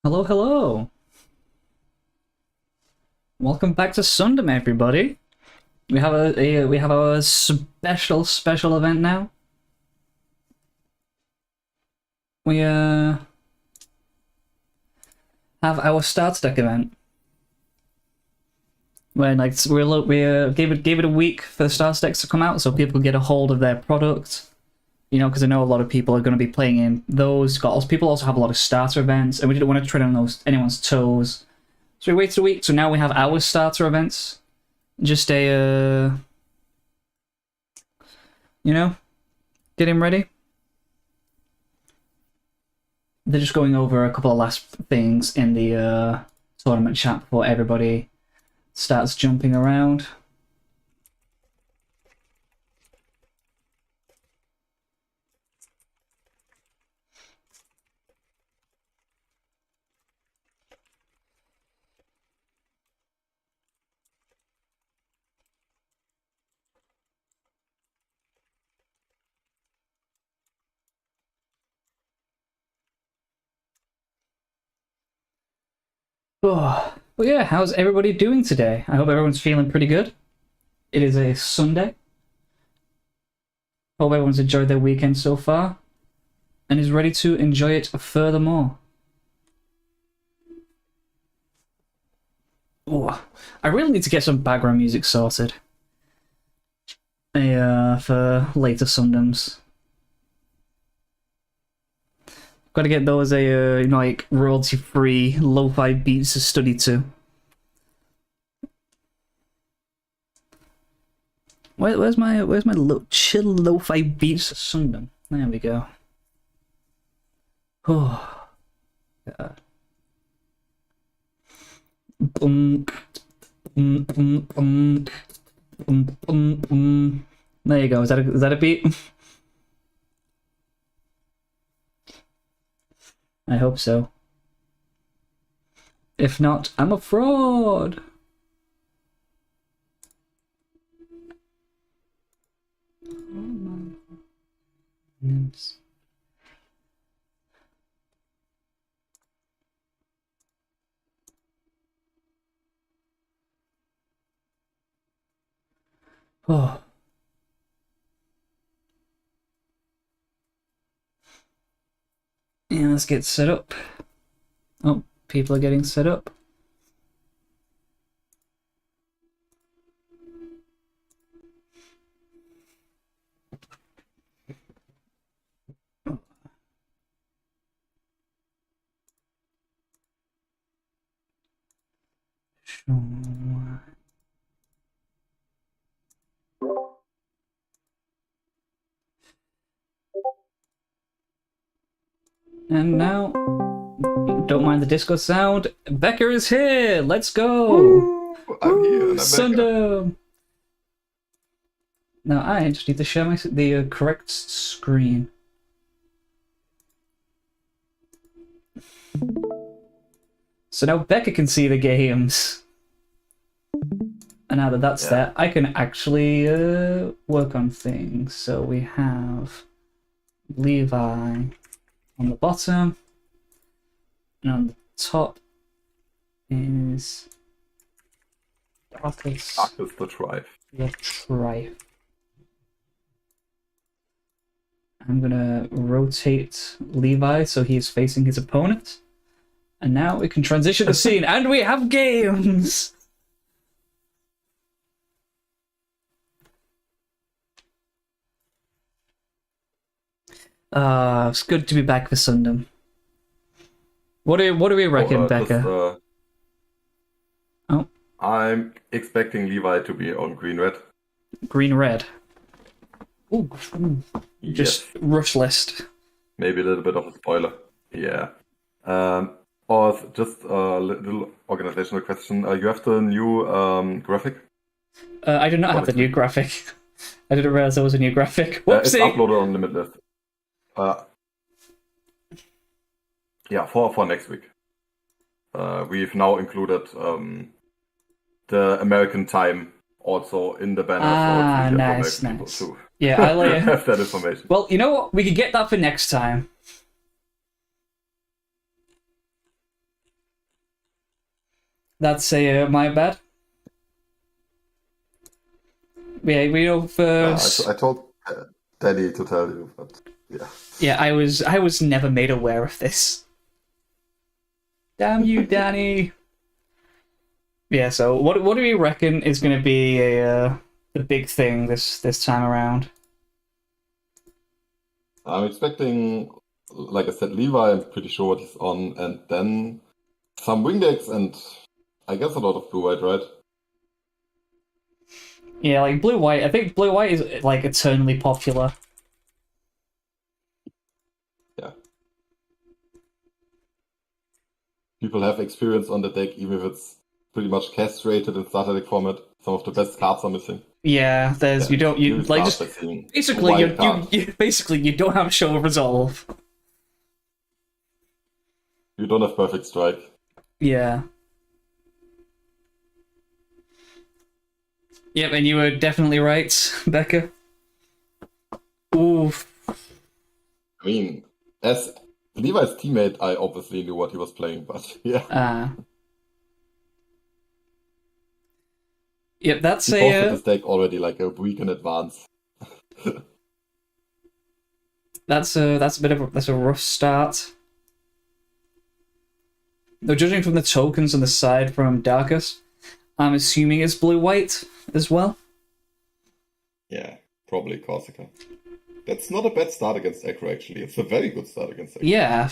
Hello, hello. Welcome back to Sundom, everybody. We have a special event now. We have our Start Deck event. When we gave it a week for the Start Decks to come out, so people can get a hold of their product. You know, because I know a lot of people are going to be playing in those. People also have a lot of starter events, and we didn't want to tread on anyone's toes. So we waited a week, so now we have our starter events. Just you know, getting ready. They're just going over a couple of last things in the tournament chat before everybody starts jumping around. Oh, well, yeah, how's everybody doing today? I hope everyone's feeling pretty good. It is a Sunday. Hope everyone's enjoyed their weekend so far and is ready to enjoy it furthermore. Oh, I really need to get some background music sorted for later Sundoms. Got to get those like royalty-free lo-fi beats to study to. Where's my chill lo-fi beats Sundom? There we go. Oh, yeah. There you go. Is that a beat? I hope so. If not, I'm a fraud. Oh. Yeah, let's get set up. Oh, people are getting set up. And now, don't mind the disco sound. Becca is here. Let's go. Woo! I'm here. And I'm Sundom. Now I just need to share the correct screen. So now Becca can see the games. And now that that's there, I can actually work on things. So we have Levi on the bottom, and on the top is Darkus the Tribe. the Tribe. I'm gonna rotate Levi so he is facing his opponent. And now we can transition the scene, and we have games! It's good to be back for Sundom. What do we reckon, Becca? Oh. I'm expecting Levi to be on green-red. Green-red. Ooh. Just Yes. rush list. Maybe a little bit of a spoiler. Yeah. Or just a little organizational question. You have the new graphic? I do not have the new graphic. I didn't realize there was a new graphic. It's Whoopsie! uploaded on Limitless. Yeah, for next week. We've now included the American time also in the banner. Ah, so nice. Too. Yeah, I'll have that information. Well, you know what? We could get that for next time. That's my bad. Yeah, we know I told Danny to tell you, but yeah. Yeah, I was never made aware of this. Damn you, Danny. Yeah, so what do we reckon is going to be the big thing this time around? I'm expecting, like I said, Levi. I'm pretty sure what he's on, and then some wing decks, and I guess a lot of blue-white, right? Yeah, like blue white. I think blue white is like eternally popular. Yeah. People have experience on the deck, even if it's pretty much castrated in starter deck format. Some of the best cards are missing. Yeah, there's Yeah, you like start just by seeing basically white card. you basically you don't have a show of resolve. You don't have perfect strike. Yeah. Yep, and you were definitely right, Becca. Ooh. I mean, as Levi's teammate, I obviously knew what he was playing, but yeah. Yep, that's He posted this deck already like a week in advance. that's a bit of that's a rough start. Though judging from the tokens on the side from Darkus, I'm assuming it's blue-white as well. Yeah, probably Corsica. That's not a bad start against aggro, actually. It's a very good start against aggro. Yeah.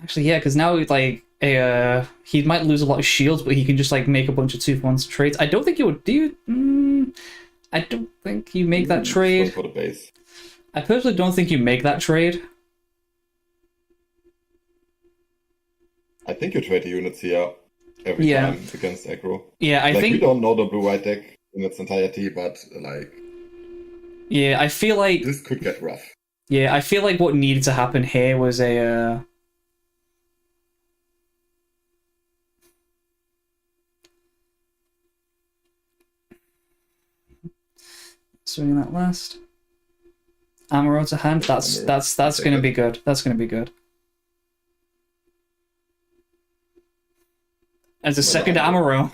Actually, yeah, because now like he might lose a lot of shields, but he can just like make a bunch of 2-for-1 trades. I don't think you would do. I don't think you make that trade. For the base. I personally don't think you make that trade. I think you trade the units here every time against aggro. Yeah, I think we don't know the blue-white deck in its entirety, but like. Yeah, I feel like this could get rough. Yeah, I feel like what needed to happen here was a. Swinging that last. Amaro to hand. That's going to be good. That's going to be good. As a second Amaro.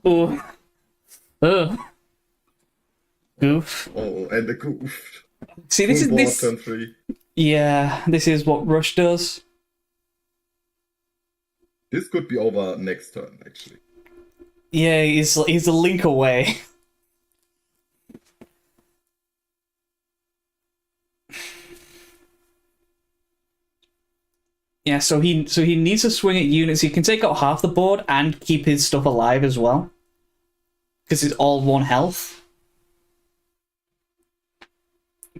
Oh. Ugh. Goof. Oh, and the goof. See, this is this. Turn 3. Yeah, this is what Rush does. This could be over next turn, actually. Yeah, he's a link away. Yeah, so he needs to swing at units. He can take out half the board and keep his stuff alive as well, because it's all 1 health.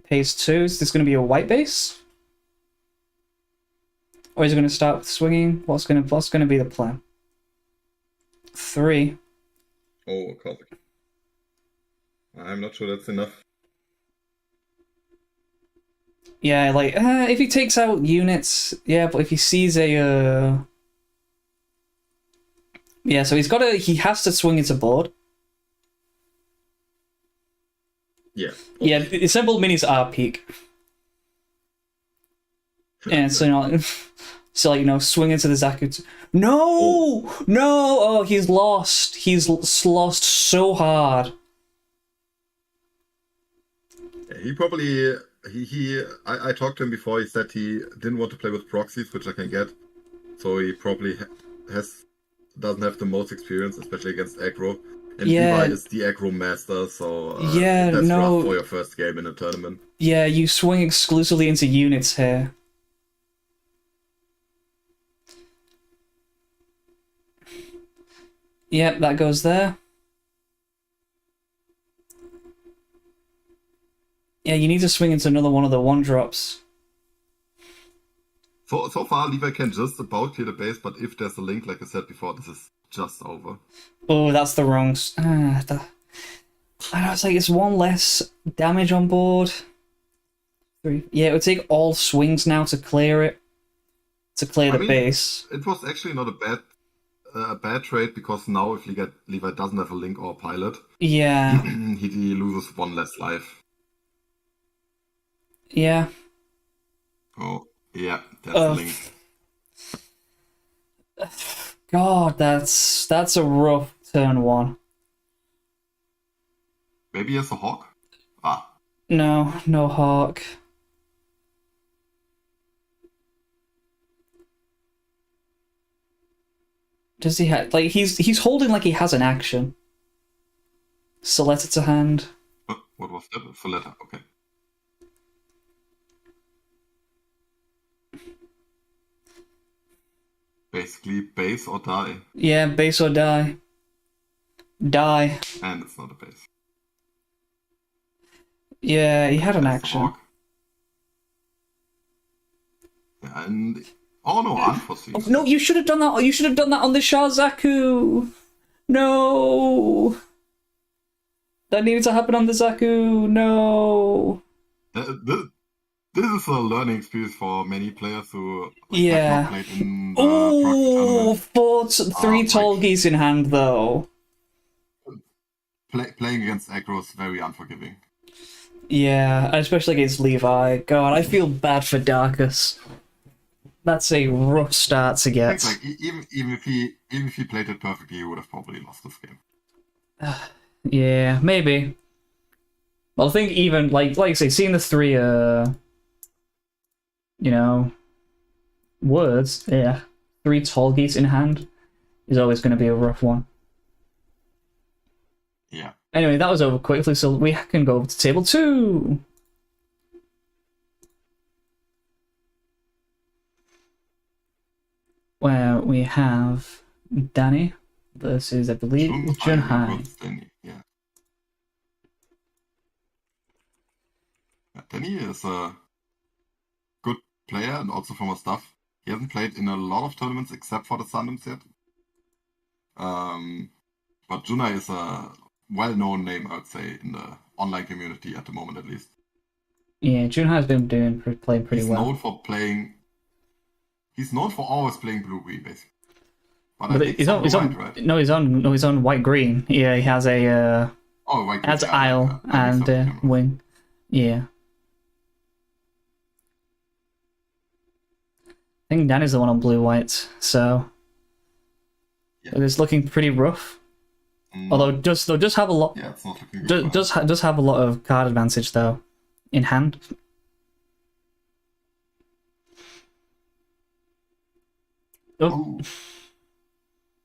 Pays 2. Is this going to be a white base, or is it going to start with swinging? What's going to be the plan? 3. Oh, Cossack. I'm not sure that's enough. Yeah, like if he takes out units, yeah, but if he sees a yeah, so he has to swing into board. Yeah. Yeah, assembled minis are peak. And so so like swing into the Zaku. No, no! Oh, he's lost. He's lost so hard. He probably I talked to him before. He said he didn't want to play with proxies, which I can get. So he probably doesn't have the most experience, especially against aggro. And Levi is the aggro master, so that's rough for your first game in a tournament. Yeah, you swing exclusively into units here. Yep, that goes there. Yeah, you need to swing into another one of the 1-drops. So far, Levi can just about clear the base, but if there's a link, like I said before, this is just over. Oh, that's the wrong. I know, it's like it's 1 less damage on board. 3. Yeah, it would take all swings now to clear it. To clear the base. It was actually not a bad trade, because now if Levi doesn't have a link or a pilot, yeah, he loses 1 less life. Yeah. Oh, yeah, that's a link. God, that's a rough turn one. Maybe he has a hawk? Ah. No, no hawk. Does he have like he's holding like he has an action? Select to hand. What was that? Soletta, okay. Basically, base or die. Yeah, base or die. Die. And it's not a base. Yeah, he had an That's the action. hawk. Yeah, and oh no, unforeseen. Oh, no, you should have done that. You should have done that on the Shazaku. No. That needed to happen on the Zaku. No. This is a learning experience for many players who Yeah. have not played in the Oh, proxy tournament. three tall geese in hand though. Playing against aggro is very unforgiving. Yeah, especially against Levi. God, I feel bad for Darkus. That's a rough start to get. Like even if he played it perfectly, he would have probably lost this game. Yeah, maybe. Well, I think even like I say, seeing the three words, yeah, three tall geese in hand is always going to be a rough one. Yeah. Anyway, that was over quickly, so we can go over to table 2. Where we have Danny versus, I believe, Junhai. Yeah. Danny is a good player and also from our stuff. He hasn't played in a lot of tournaments except for the Sundoms yet. But Junhai is a well-known name, I would say, in the online community at the moment, at least. Yeah, Junhai's been playing pretty well. He's known for always playing blue-green, basically. But he's on right? No, he's on white-green. Yeah, he has a white-green. has Isle and wing. Yeah. I think Danny's the one on blue-white, so it's looking pretty rough. Although they'll just have a lot. Yeah, it's not looking good. Does have a lot of card advantage though, in hand. Oh,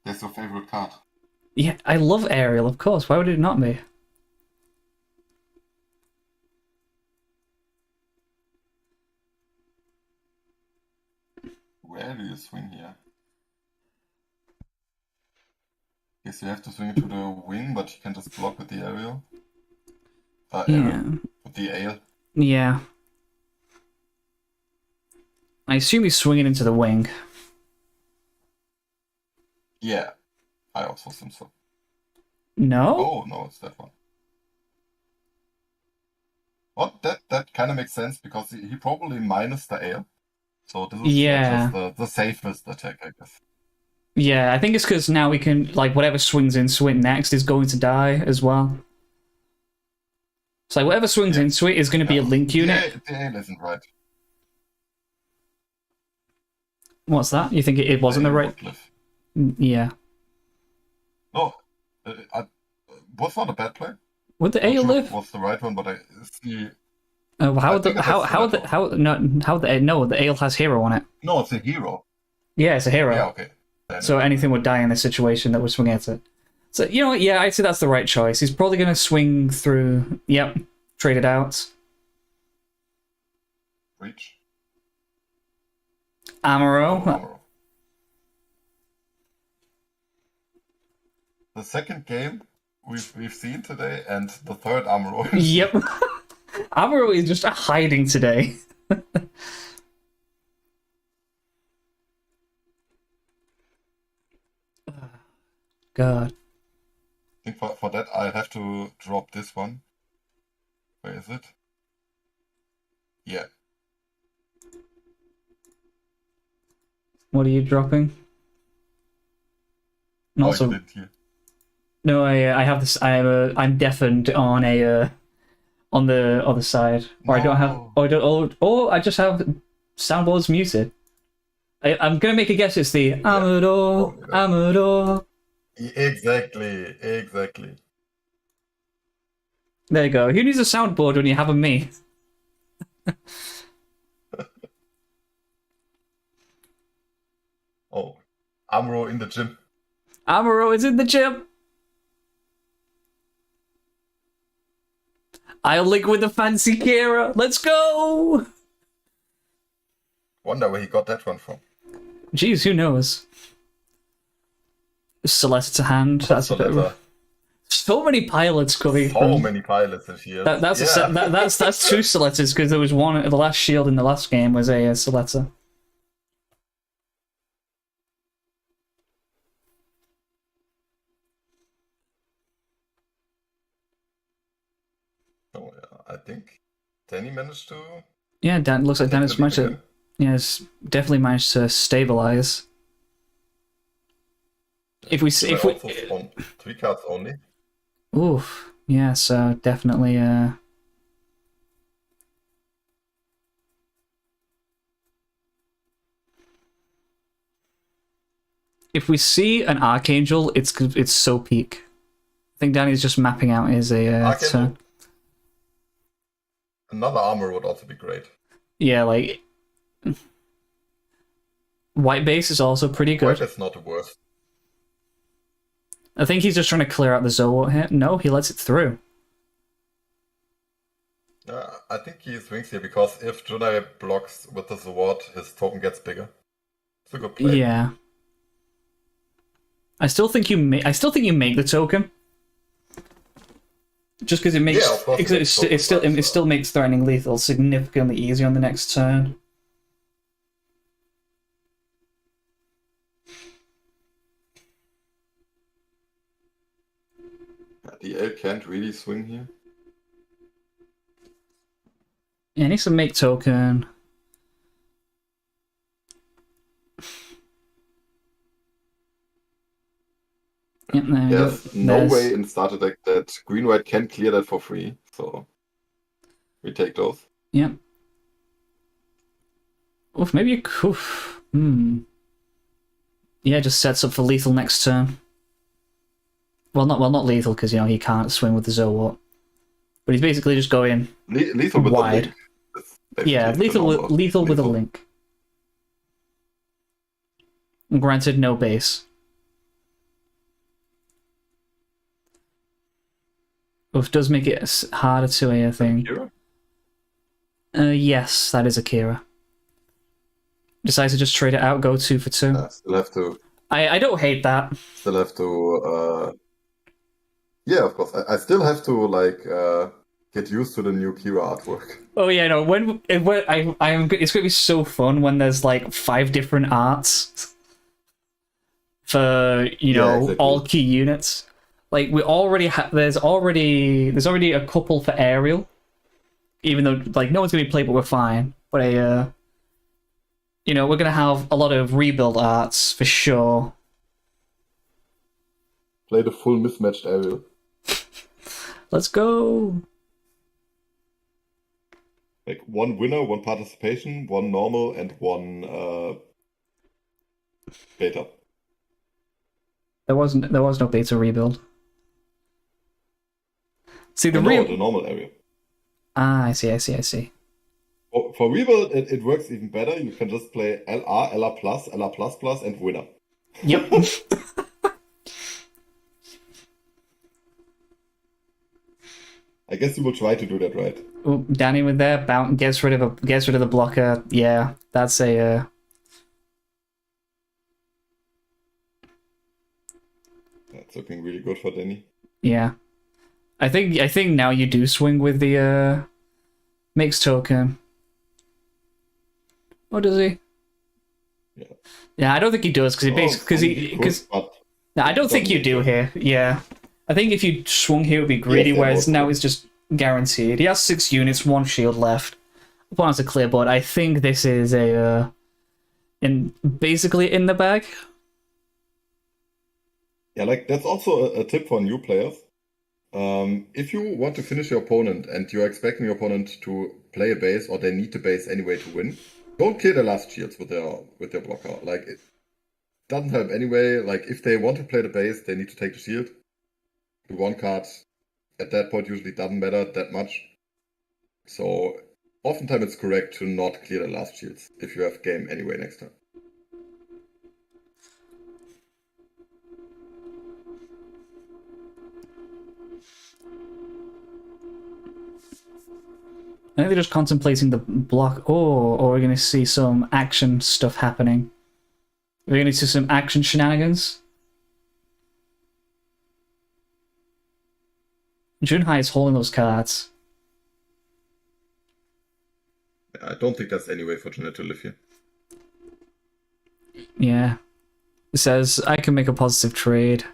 that's your favorite card. Yeah, I love Ariel, of course. Why would it not be? Where do you swing here? Guess you have to swing it to the wing, but you can just block with the aerial. With the ale. Yeah. I assume he's swinging into the wing. Yeah, I also assume so. No? Oh, no, it's that one. What? That kind of makes sense because he probably minus the ale. So this is just the safest attack, I guess. Yeah, I think it's because now we can, like, whatever swings into it next is going to die as well. So, like, whatever swings into it is going to be a link unit. The ale isn't right. What's that? You think it wasn't the right? Yeah. No, was not a bad play. Would the ale live? Was the right one, but I see. No, the ale has hero on it. No, it's a hero. Yeah, it's a hero. Yeah, okay. So anything would die in this situation that would swing at it. So, you know what? Yeah, I'd say that's the right choice. He's probably going to swing through... Yep. Trade it out. Reach. Amuro. The second game we've seen today, and the third Amuro. Yep. Amuro is just hiding today. God. I think for that I have to drop this one. Where is it? Yeah. What are you dropping? And also, I didn't hear. No, I have this. I'm deafened on the other side, or I don't have, or I just have soundboards muted. I'm gonna make a guess. It's the Amador, probably not. Amador. Exactly. There you go. Who needs a soundboard when you have a me? Oh, Amro in the gym. Amaro is in the gym. I'll link with the fancy Kira. Let's go. Wonder where he got that one from. Jeez, who knows? Celeste to hand. That's a bit of... So many pilots coming. So many pilots this year. That's two Soletas because there was one. The last shield in the last game was a Soleta. Oh, yeah, I think Danny managed to. Yeah, Dan looks like Dan's managed to. Again. Yes, definitely managed to stabilize. If we Did I also spawn 3 cards only. oof, yeah, so definitely if we see an Archangel, it's so peak. I think Danny's just mapping out his Archangel. turn. Another armor would also be great. Yeah, like white base is also pretty good. White is not the worst. I think he's just trying to clear out the Zowort here. No, he lets it through. I think he swings here because if Junai blocks with the sword, his token gets bigger. It's a good play. Yeah. I still think you make the token. Just because it makes Yeah, of course, it still makes threatening lethal significantly easier on the next turn. The L can't really swing here. Yeah, needs to make token. Yep, There's no way in starter deck that green-white can clear that for free, so we take those. Yep. Oof, maybe you could. Yeah, just sets up for lethal next turn. Well, not lethal because he can't swing with the Zowort, but he's basically just going Lethal with wide. a link. Yeah, lethal with a link. Granted, no base. Oof, does make it harder to a thing. Yes, that is Akira. Decides to just trade it out, go 2 for 2. Still have to. I don't hate that. Still have to. Yeah, of course. I still have to get used to the new Kira artwork. Oh yeah, no. It's gonna be so fun when there's like 5 different arts for exactly. all key units. Like we already there's already a couple for Ariel, even though like no one's gonna be played, but we're fine. But we're gonna have a lot of rebuild arts for sure. Play the full mismatched Ariel. Let's go. Like 1 winner, 1 participation, 1 normal, and 1 beta. There was no beta rebuild. See the normal Ariel. Ah, I see. For rebuild, it works even better. You can just play LR, LR+, LR++, and winner. Yep. I guess you will try to do that right. Ooh, Danny with there, gets rid of the blocker. Yeah, that's a. That's looking really good for Danny. Yeah, I think now you do swing with the mixed token. Or does he? Yeah. Yeah, I don't think he does No, I don't think you do here. Yeah, I think if you swung here, it would be greedy. Whereas now it's just guaranteed. He has 6 units, 1 shield left. Opponent's a clear board. I think this is basically in the bag. Yeah, like that's also a tip for new players. If you want to finish your opponent and you're expecting your opponent to play a base or they need the base anyway to win, don't clear the last shields with their blocker. Like it doesn't help anyway. Like if they want to play the base, they need to take the shield. The one card at that point usually doesn't matter that much. So oftentimes it's correct to not clear the last shields if you have game anyway next turn. I think they're just contemplating the block. Oh, or we're going to see some action stuff happening. We're going to see some action shenanigans. Junhai is holding those cards. I don't think that's any way for Janet to live here. Yeah. It says, I can make a positive trade.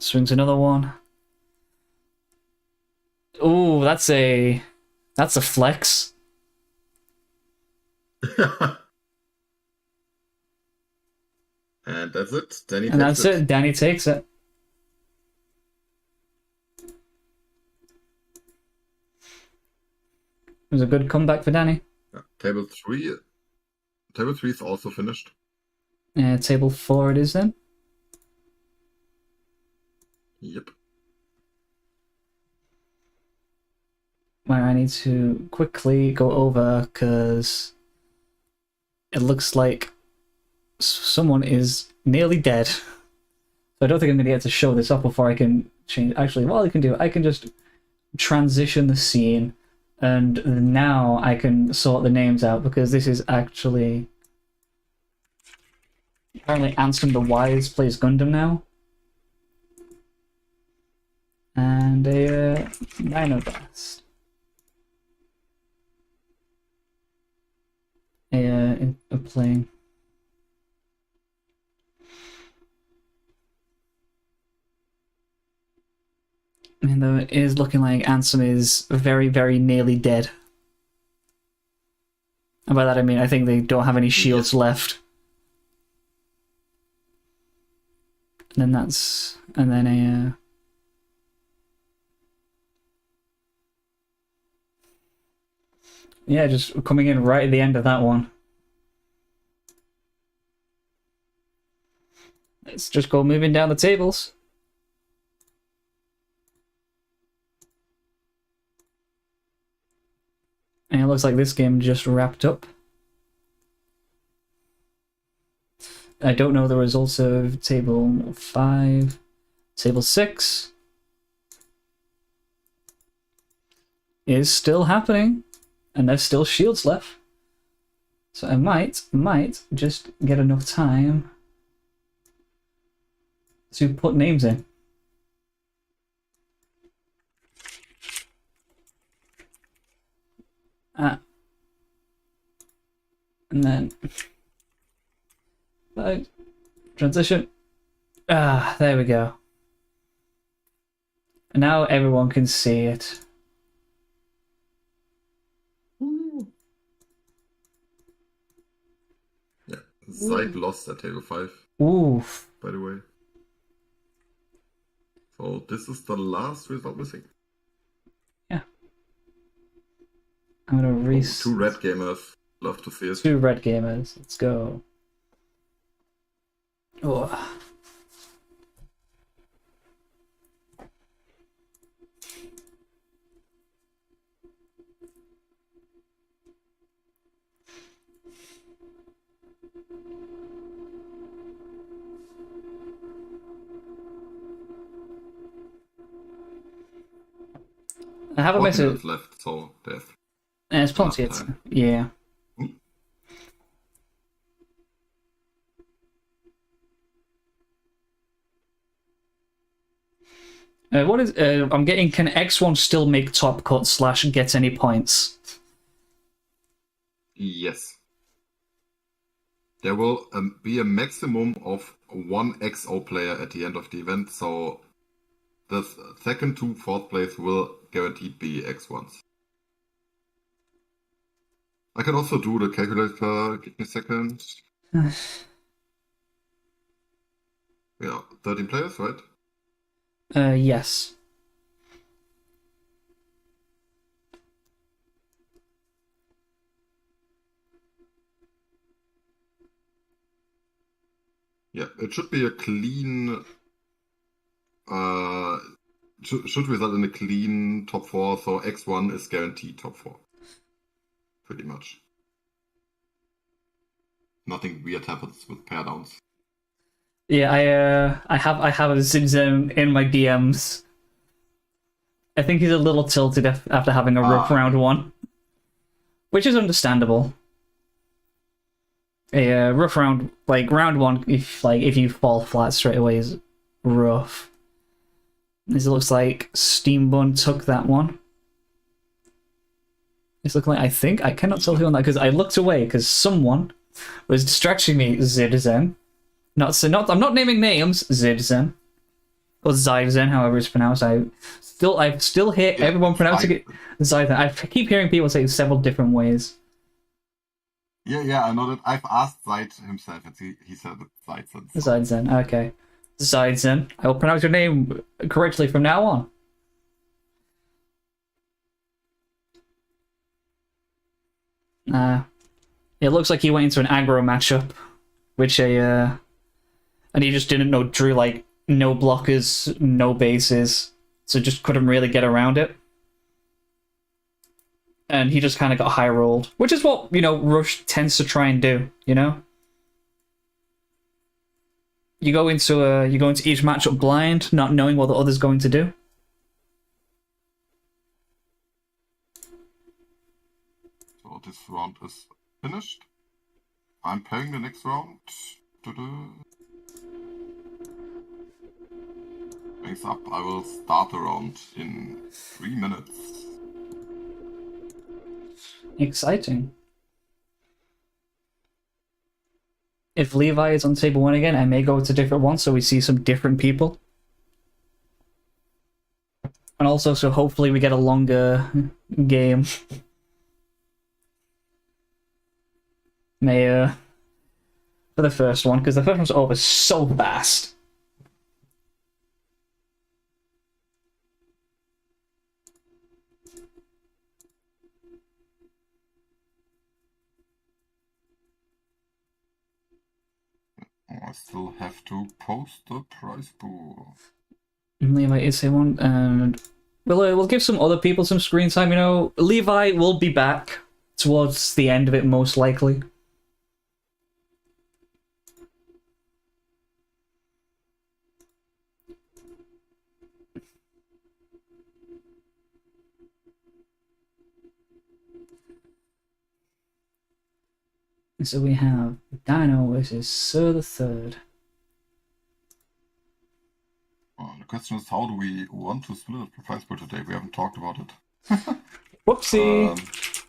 Swings another one. Oh, that's a flex. And that's it. Danny And takes that's it. Danny takes it. It was a good comeback for Danny. Yeah. Table 3 is also finished. Table 4 it is then. Yep. Where I need to quickly go over because it looks like someone is nearly dead. So I don't think I'm going to get to show this up before I can change. Actually, what I can do, I can just transition the scene, and now I can sort the names out because this is actually apparently Ansem the Wise plays Gundam now, and a Dinoblast. Playing. And though it is looking like Ansem is very, very nearly dead. And by that I mean I think they don't have any shields left. And then a yeah, just coming in right at the end of that one. Let's just go moving down the tables. And it looks like this game just wrapped up. I don't know the results of table 5. Table 6 is still happening. And there's still shields left. So I might just get enough time to put names in. And then transition. There we go. And now everyone can see it. Yeah, Zeit lost at table 5. Oof. By the way. So this is the last result missing. Yeah. I'm gonna Two red gamers. Love to see it. 2 red gamers. Let's go. Oh. I have a message left, so there's it's plenty of time. Yeah. What is I'm getting, can X1 still make top cut / get any points? Yes. There will be a maximum of 1 XO player at the end of the event, so the second to fourth place will guaranteed be X1s. I can also do the calculator. Give me a second. Yeah, 13 players, right? Yes. Yeah, it should be a clean. Uh, should result in a clean top 4. So X1 is guaranteed top 4. Pretty much. Nothing weird happens with pair downs. Yeah, I have a Zim in my DMs. I think he's a little tilted after having a rough round 1, which is understandable. A rough round, like round 1, if you fall flat straight away is rough. It looks like Steambun took that one. It's looking like, I think I cannot tell who on that because I looked away because someone was distracting me. Zidzen. I'm not naming names. Zidzen. Or Zyzen, however it's pronounced. I still hear everyone pronouncing it Zyzen. I keep hearing people say it several different ways. Yeah, I know that. I've asked Zyd himself, and he said that Zyzen. So. Zyzen, okay. Zyzen. I will pronounce your name correctly from now on. It looks like he went into an aggro matchup, which and he just didn't know drew like no blockers, no bases, so just couldn't really get around it. And he just kind of got high rolled, which is what, Rush tends to try and do, You go into each matchup blind, not knowing what the other's going to do. So this round is finished. I'm playing the next round. Thanks up. I will start the round in 3 minutes. Exciting. If Levi is on table 1 again, I may go to a different one so we see some different people. And also, so hopefully we get a longer game. For the first one, because the first one's over so fast. I still have to post the prize pool. Levi is one, and we'll give some other people some screen time. Levi will be back towards the end of it, most likely. So we have Dino versus Sir the Third. The question is, how do we want to split the prize pool today? We haven't talked about it. Whoopsie!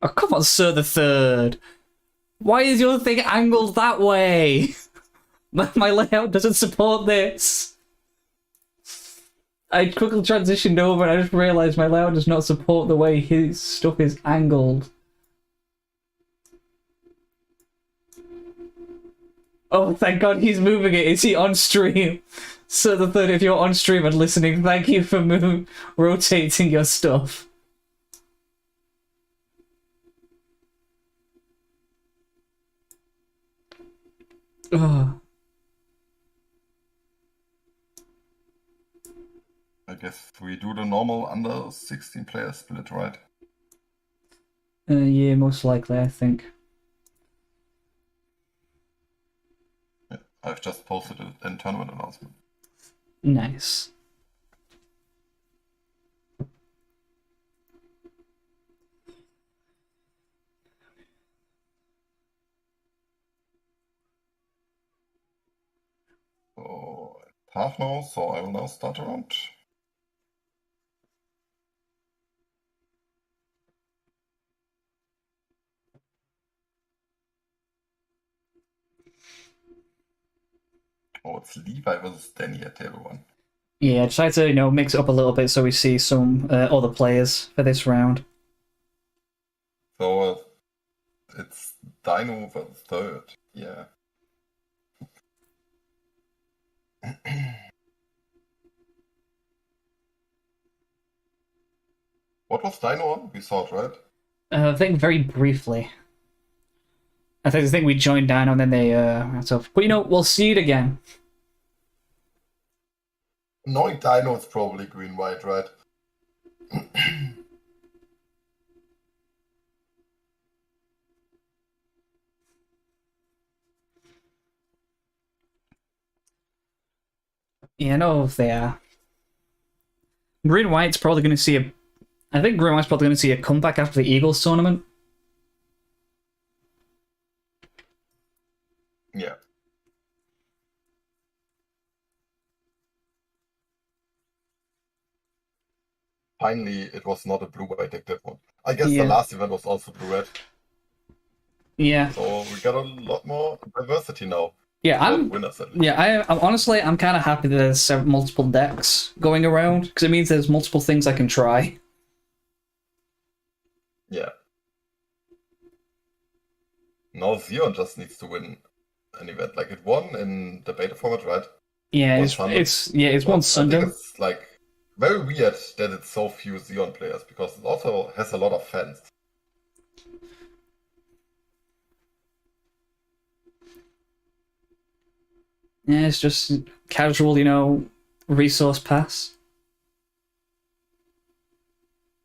Oh, come on, Sir the Third! Why is your thing angled that way? My layout doesn't support this. I quickly transitioned over and I just realized my layout does not support the way his stuff is angled. Oh, thank God he's moving it. Is he on stream? Sir the Third, if you're on stream and listening, thank you for rotating your stuff. Oh. I guess we do the normal under 16 player split, right? Yeah, most likely, I think. Yeah, I've just posted it in tournament announcement. Nice. So, half now, so I will now start a round. Oh, it's Levi versus Danny at table 1. Yeah, try to, mix it up a little bit so we see some other players for this round. So, it's Dino versus Third, yeah. What was Dino on? We saw it, right? I think very briefly. I think we joined down and then they so but we'll see it again. Knowing Dino, it's probably green-white, right? Yeah, no, they are. Green White's probably going to see a. I think Green White's probably going to see a comeback after the Eagles tournament. Yeah. Finally, it was not a blue-white active one. I guess the last event was also blue-red. Yeah. So we got a lot more diversity now. Yeah, I'm honestly, I'm kind of happy that there's multiple decks going around because it means there's multiple things I can try. Yeah. Now Xeon just needs to win an event. Like it won in the beta format, right? Yeah, it's one Sunday. I think it's like very weird that it's so few Xeon players because it also has a lot of fans. Yeah, it's just casual, resource pass.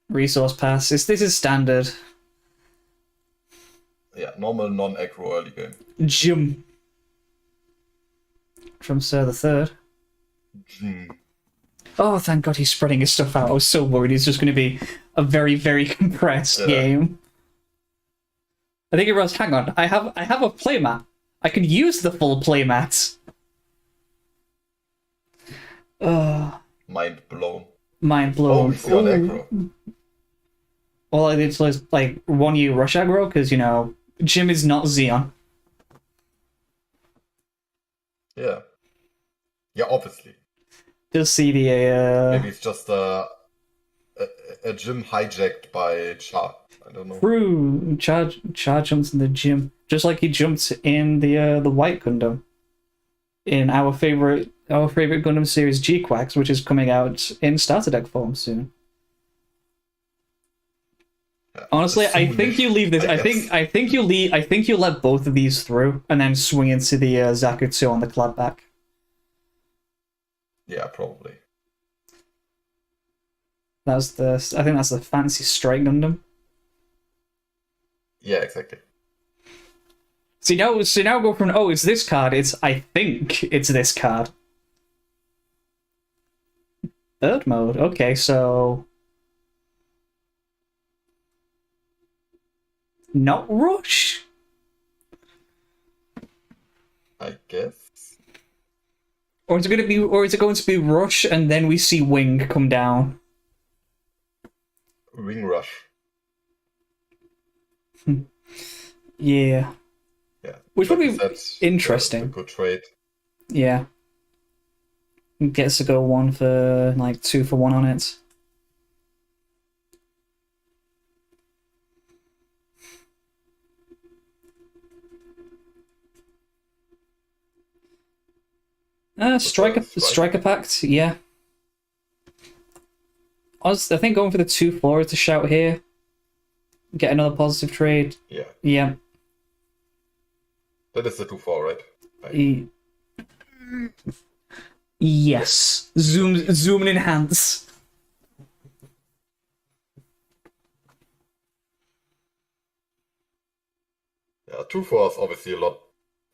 Resource pass. This is standard. Yeah, normal non-aggro early game. Jim. From Sir the Third. Oh, thank God he's spreading his stuff out. I was so worried it's just going to be a very, very compressed game. I think it was. Hang on, I have a playmat. I can use the full playmat. Mind blown. Mind blown. Oh, we see on aggro. Well, it's like 1U rush aggro because Jim is not Xeon. Yeah. Yeah, obviously. Just see the maybe it's just a gym hijacked by Char. I don't know. True. Char jumps in the gym just like he jumped in the white Gundam. In our favorite Gundam series G-Quacks, which is coming out in starter deck form soon. Yeah, honestly, I think you leave this. I think you let both of these through and then swing into the Zakutsu on the clapback. Yeah, probably. I think that's the Fancy Strike Gundam. Yeah, exactly. So now go from it's this card. I think it's this card. Third mode. Okay, so not rush. I guess. Or is it going to be rush and then we see wing come down? Wing rush. Yeah. Yeah. Which would be interesting. A good trade. Yeah. Gets to go 1 for 2 for 1 on it. Striker Pact, yeah. I think going for the 2/4 is a shout here. Get another positive trade. Yeah. Yeah. That is the 2/4, right? Yes. Zoom and enhance. Yeah, 2/4 is obviously a lot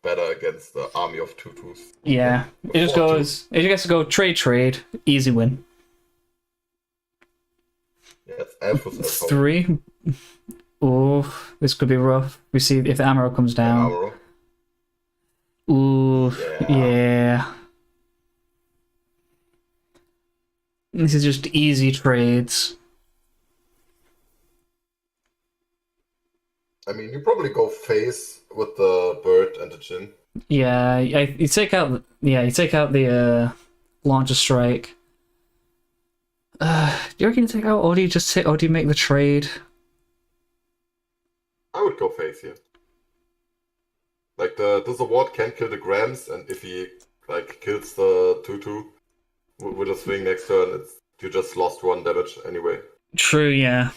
better against the army of 2/2s. Yeah. It just gets to go trade, easy win. Yeah, it's Alpha's 3. Oh, this could be rough. We see if the Amaro comes down. Amaro. Ooh, yeah. This is just easy trades. I mean, you probably go face with the bird and the chin. Yeah, you take out the launcher strike. Do you reckon you take out, or do you make the trade? I would go face here. Like this award can kill the Grams, and if he kills the 2/2 with a swing next turn, you just lost 1 damage anyway. True, yeah.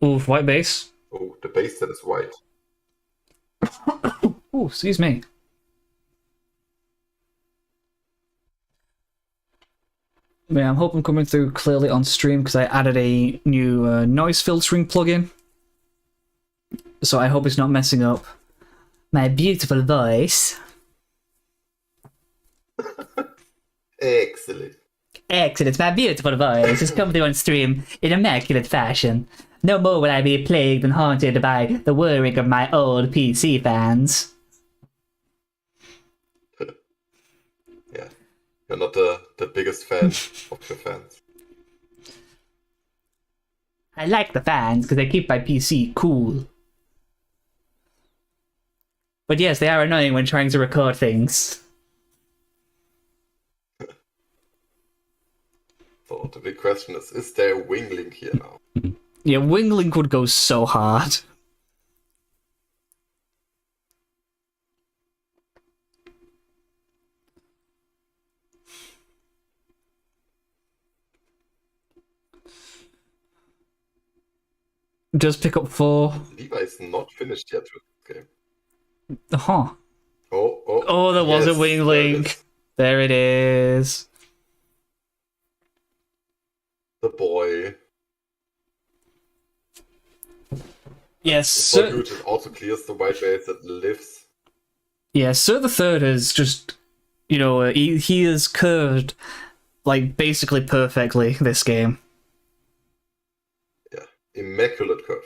Oof, white base. Oh, the base that is white. Oh, excuse me. Yeah, I hope I'm coming through clearly on stream because I added a new noise filtering plugin. So I hope it's not messing up my beautiful voice. Excellent. Excellent, my beautiful voice has come through on stream in immaculate fashion. No more will I be plagued and haunted by the worrying of my old PC fans. Yeah, you're not the biggest fan of your fans. I like the fans because they keep my PC cool. But yes, they are annoying when trying to record things. So the big question is there a wing link here now? Yeah, Winglink would go so hard. Does pick up 4. Levi is not finished yet with this game. Huh. Oh, There was a yes, wing there it link. is. There it is. The boy. Yes, So Sir. good, it also clears the white base that lives. Yeah, Sir the Third is just, he is curved like basically perfectly this game. Yeah, immaculate curve.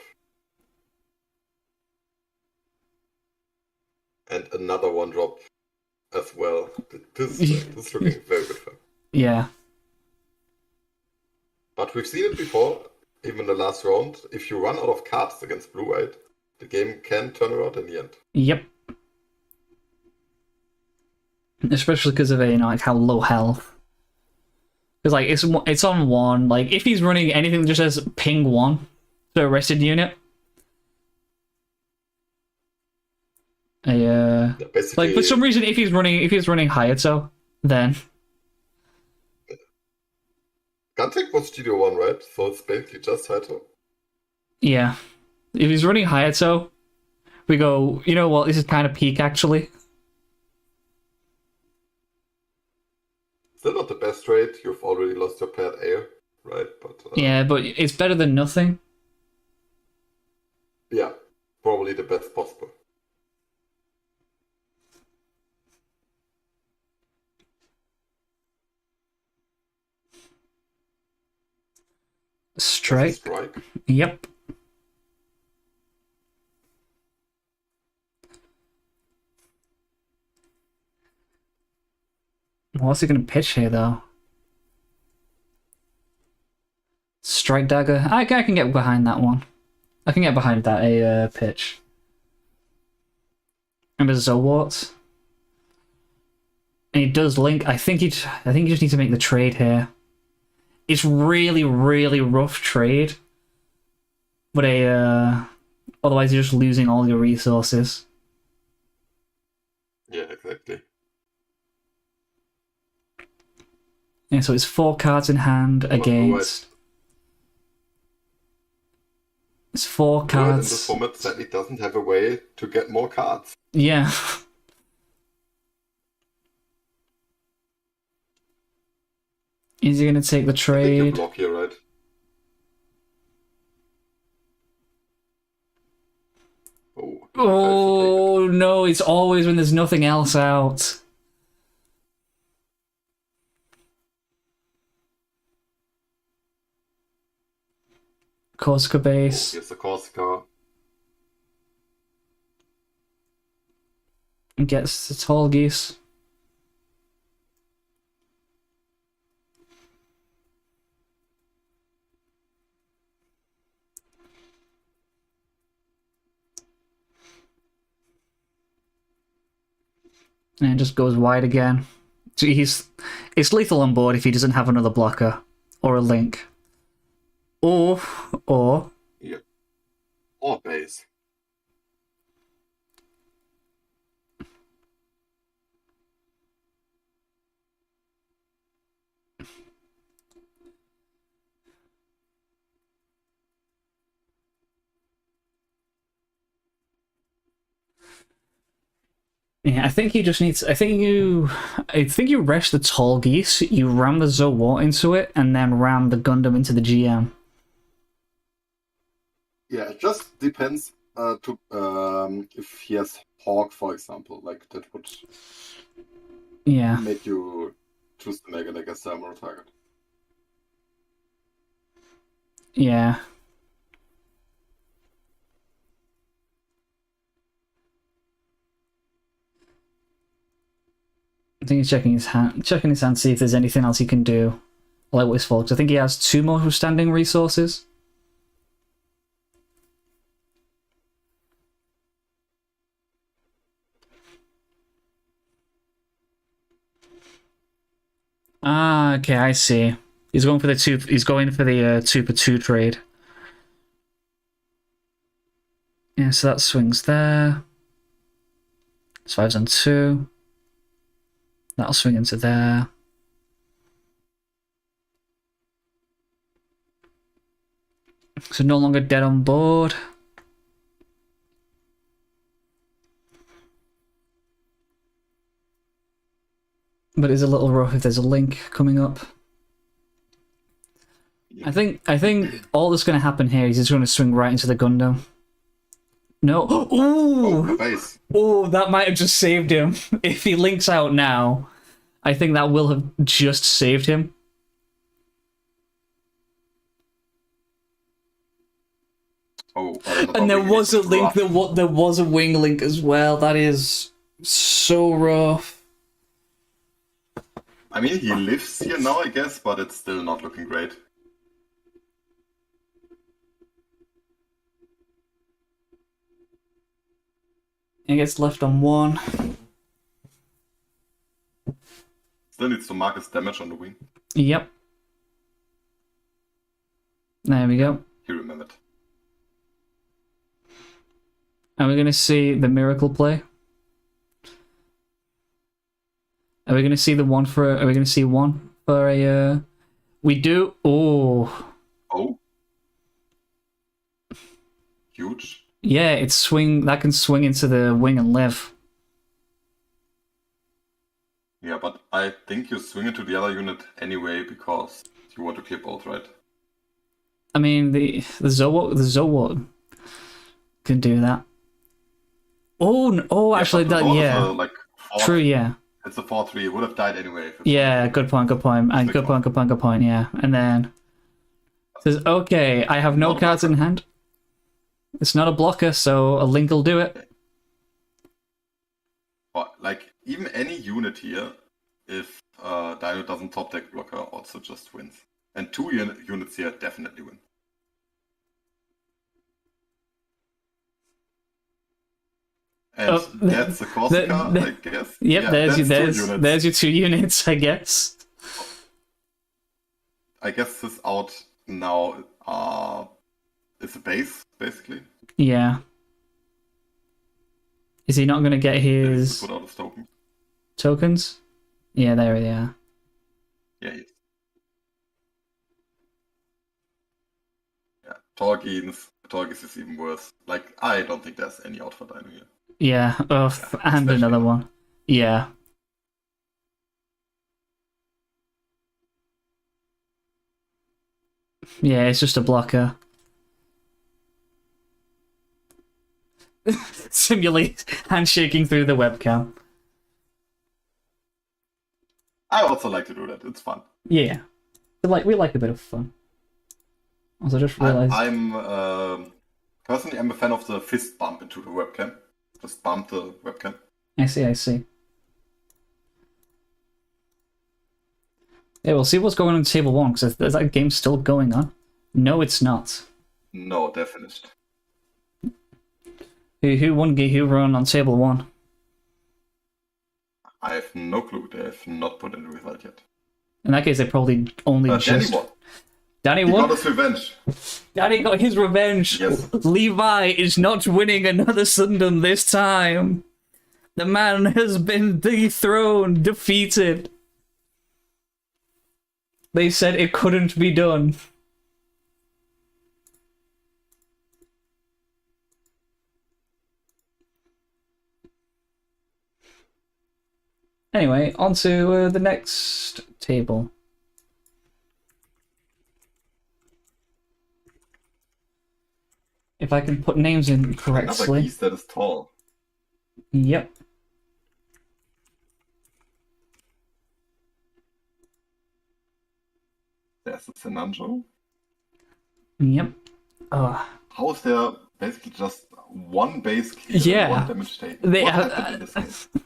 And another one drop as well. This is looking very good for him. Yeah. But we've seen it before, even in the last round. If you run out of cards against blue-white, the game can turn around in the end. Yep. Especially because of like how low health. Because like it's on 1. Like if he's running anything that just says ping 1 to arrested unit. Yeah, basically, Like for some reason if he's running Hayato, then Guntek was GD1, right? So it's basically just Hayato. yeah. If he's running Hayato, we go, you know what, this is kind of peak actually. Still not the best trade. You've already lost your paired air, right? But Yeah, but it's better than nothing. yeah, probably the best possible. Strike. Strike. Yep. What's he gonna pitch here though? Strike dagger. I can get behind that one. I can get behind that pitch. Remember Zowart? And he does link. I think you just need to make the trade here. It's really, really rough trade. But otherwise you're just losing all your resources. Yeah, exactly. Yeah, so it's 4 cards in hand against. It's 4 cards. In this format, sadly, doesn't have a way to get more cards. Yeah. Is he gonna take the trade? I think you block here, right? Oh no! It's always when there's nothing else out. Corsica base. Here's the Corsica. And gets the tall geese. And it just goes wide again. So it's lethal on board if he doesn't have another blocker or a link. Or Yeah. Or base. Yeah, I think he just needs. I think you rush the tall geese. You ram the Zowat into it, and then ram the Gundam into the GM. Yeah, it just depends if he has Hawk, for example. Like that would make you choose to make it like a thermal target. Yeah. I think he's checking his hand, to see if there's anything else he can do. Like with his folks. I think he has 2 more standing resources. Ah, okay, I see. He's going for the 2. He's going for the 2 for 2 trade. Yeah, so that swings there. It's 5s on 2. That'll swing into there. So no longer dead on board. But it's a little rough if there's a link coming up. Yeah. I think all that's going to happen here is he's going to swing right into the Gundam. No. Ooh! Nice. Oh, that might have just saved him. If he links out now, I think that will have just saved him. Oh, and there was a link. There was a wing link as well. That is so rough. I mean, he lives here now, I guess, but it's still not looking great. He gets left on 1. Still needs to mark his damage on the wing. Yep. There we go. He remembered. Are we going to see the miracle play? Are we going to see the 1 for? Are we going to see 1 for a? We do. Oh. Oh. Huge. Yeah, it's swing. That can swing into the wing and live. Yeah, but I think you swing it to the other unit anyway because you want to clear both, right? I mean, the Zowat can do that. Oh, actually, that yeah. Like true, yeah. It's a 4-3. It would have died anyway. Yeah, good point. Good point. And good point. Yeah, and then says, "Okay, I have no cards in hand. It's not a blocker, so a link will do it." But like even any unit here, if Dino doesn't top deck blocker, also just wins. And 2 units here definitely win. And that's the Corsica, I guess. Yep, yeah, there's your 2 units, I guess. I guess this out now is a base, basically. Yeah. Is he not going to get his put out his tokens? Yeah, there they are. Yeah, he is. Yeah, Torgis is even worse. Like, I don't think there's any out for Dino here. Yeah, and another one. Yeah. Yeah, it's just a blocker. Simulate handshaking through the webcam. I also like to do that. It's fun. Yeah, we like a bit of fun. Also, just realized personally, I'm a fan of the fist bump into the webcam. Just bump the webcam. I see. Yeah, we'll see what's going on in Table 1, because is that game still going on? No, it's not. No, they're finished. Who won Who run on Table 1? I have no clue. They have not put in the result yet. In that case, they probably only just... Danny won. He got his revenge. Danny got his revenge. Yes. Levi is not winning another Sundom this time. The man has been dethroned, defeated. They said it couldn't be done. Anyway, on to the next table. If I can put names in Another correctly. geese that is tall. Yep. There's a Sinanjo. Yep. Oh. How is there basically just one base clear Yeah. and one damage taken? What happened in this game?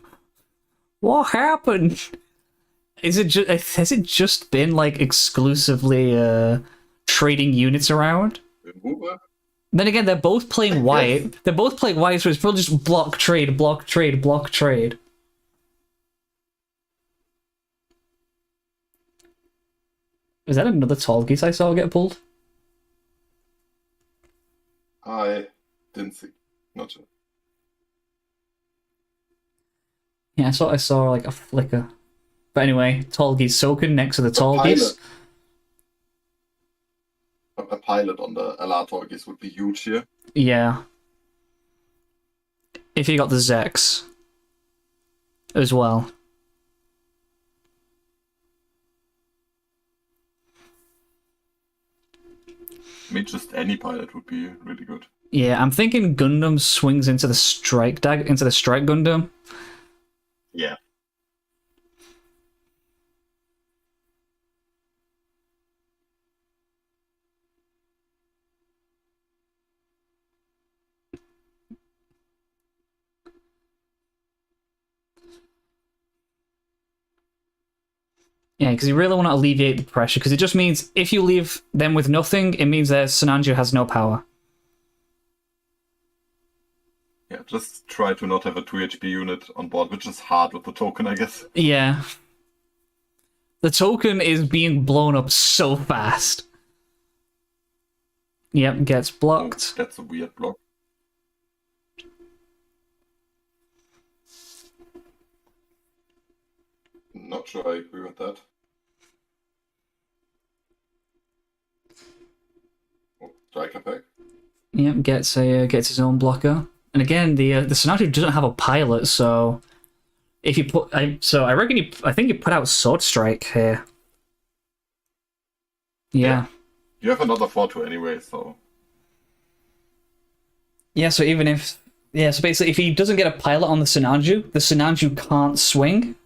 What happened? Is it has it just been like exclusively trading units around? Remover? Then again, they're both playing white. Yes. They're both playing white, so it's probably just block trade, block trade, block trade. Is that another tall geese I saw get pulled? I didn't see. Not sure. Yeah, I saw like a flicker. But anyway, tall geese Soken next to the tall geese. A pilot on the Alator geese would be huge here. Yeah. If you got the Zex as well. I mean, just any pilot would be really good. Yeah, I'm thinking Gundam swings into the strike Gundam. Yeah. Yeah, because you really want to alleviate the pressure, because it just means if you leave them with nothing, it means that Sinanju has no power. Yeah, just try to not have a 2 HP unit on board, which is hard with the token, I guess. Yeah. The token is being blown up so fast. Yep, gets blocked. Oh, that's a weird block. Not sure I agree with that. Oh, striker pack. Yep, gets his own blocker. And again, the Sinanju doesn't have a pilot, so if you put, I think you put out Sword Strike here. Yeah. You have another 4-2 anyway, so. Yeah, so even if so basically if he doesn't get a pilot on the Sinanju can't swing.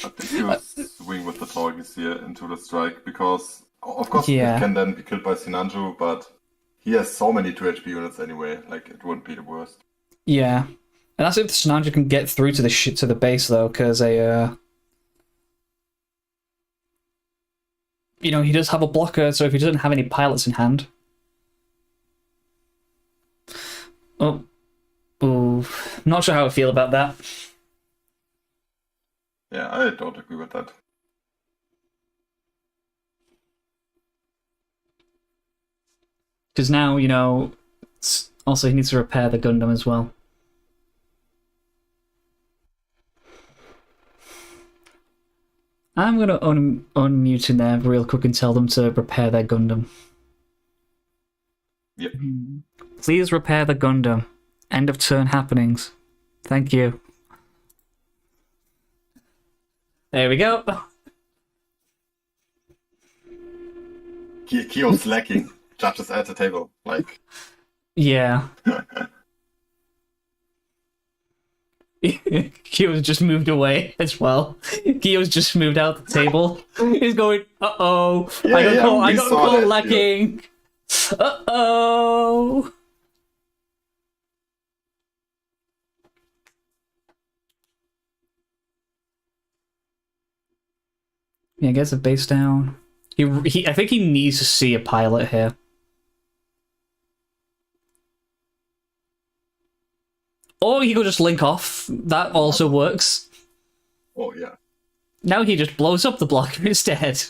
I think you swing with the targets here into the strike, because of course Yeah. it can then be killed by Sinanju, but he has so many 2 HP units anyway, like it wouldn't be the worst. Yeah. And that's if the Sinanju can get through to the base though, because he does have a blocker, so if he doesn't have any pilots in hand. Oh. Ooh. Not sure how I feel about that. Yeah, I don't agree with that. Because now, also he needs to repair the Gundam as well. I'm going to unmute in there real quick and tell them to repair their Gundam. Yep. Please repair the Gundam. End of turn happenings. Thank you. There we go. Kyo's slacking. Judges at the table. Like. Yeah. Kyo's just moved away as well. Kyo's just moved out the table. He's going, uh-oh. I got caught lacking. Yeah. Uh-oh. Yeah, gets a base down. I think he needs to see a pilot here. Or he could just link off. That also works. Oh, yeah. Now he just blows up the blocker instead.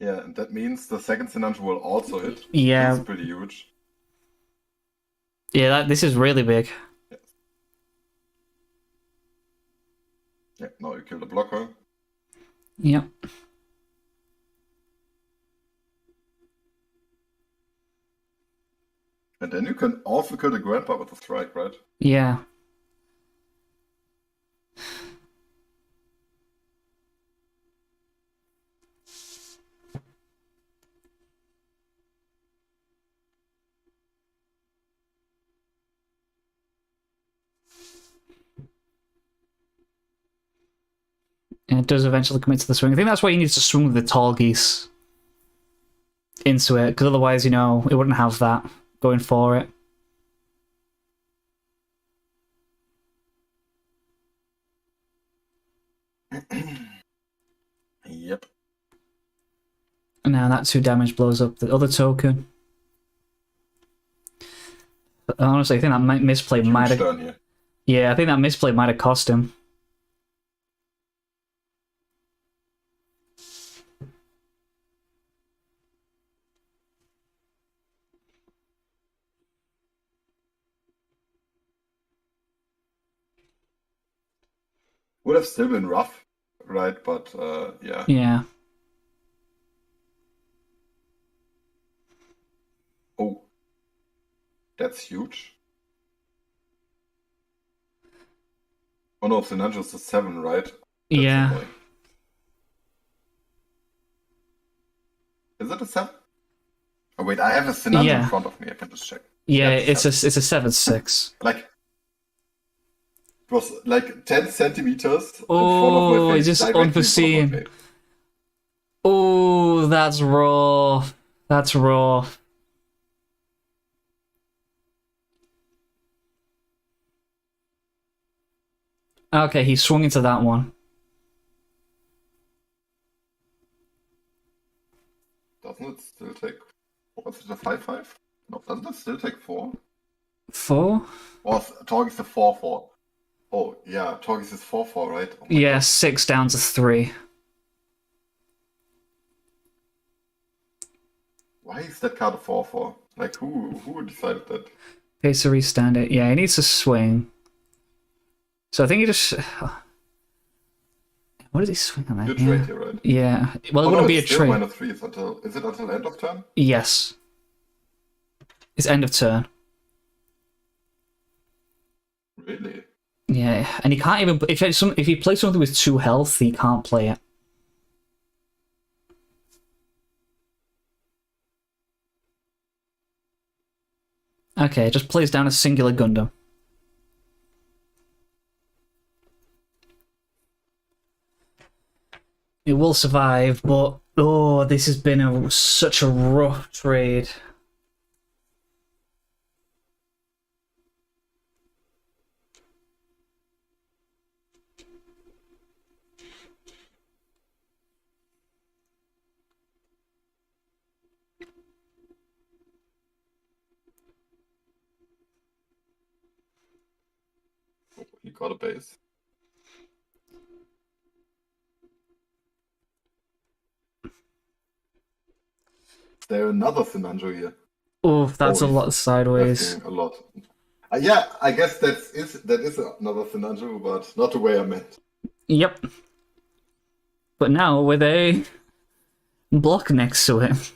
Yeah, and that means the second Sinanju will also hit. Yeah. That's pretty huge. Yeah, this is really big. Yes. Yeah, now you kill the blocker. Yep. And then you can also kill the grandpa with a strike, right? Yeah. And it does eventually commit to the swing. I think that's why you need to swing with the tall geese into it, because otherwise, you know, it wouldn't have that going for it. Yep. And now that 2 damage blows up the other token. But honestly, I think that misplay might have... Turn here. Yeah, I think that misplay might have cost him. Would have still been rough, right? But yeah. Yeah. Oh, that's huge. Oh no, Sinanjo's a 7, right? That's Yeah. annoying. Is it a 7? Oh wait, I have a Sinanjo in front of me. I can just check. Yeah, Yeah, it's a 7/6. Like, it was like 10 centimeters in front of Oh, my it's face. just directly in front of my unforeseen. face. Oh, that's raw. That's raw. Okay, he swung into that one. Doesn't it still take... What's it, a 5/5? No, doesn't it still take 4? 4? Or Torgis is a 4/4. Oh, yeah, Torgis is 4/4, right? Oh Yeah, God. 6 down to 3. Why is that card a 4/4? Like, who decided that? Pays to restand it. Yeah, he needs to swing. So I think he just... What did he swing on that? Good trade here, right? Yeah. Well, it Oh, wouldn't no, be a it's still trade. -3. Is it until end of turn? Yes. It's end of turn. Really? Yeah, and he can't even... If he plays something with 2 health, he can't play it. Okay, just plays down a singular Gundam. It will survive, but oh, this has been such a rough trade. He got a base. Is there another Sinanjo here? Oh, that's a he's lot sideways. resting a lot. Yeah, I guess that is another Sinanjo, but not the way I meant. Yep. But now with a block next to it.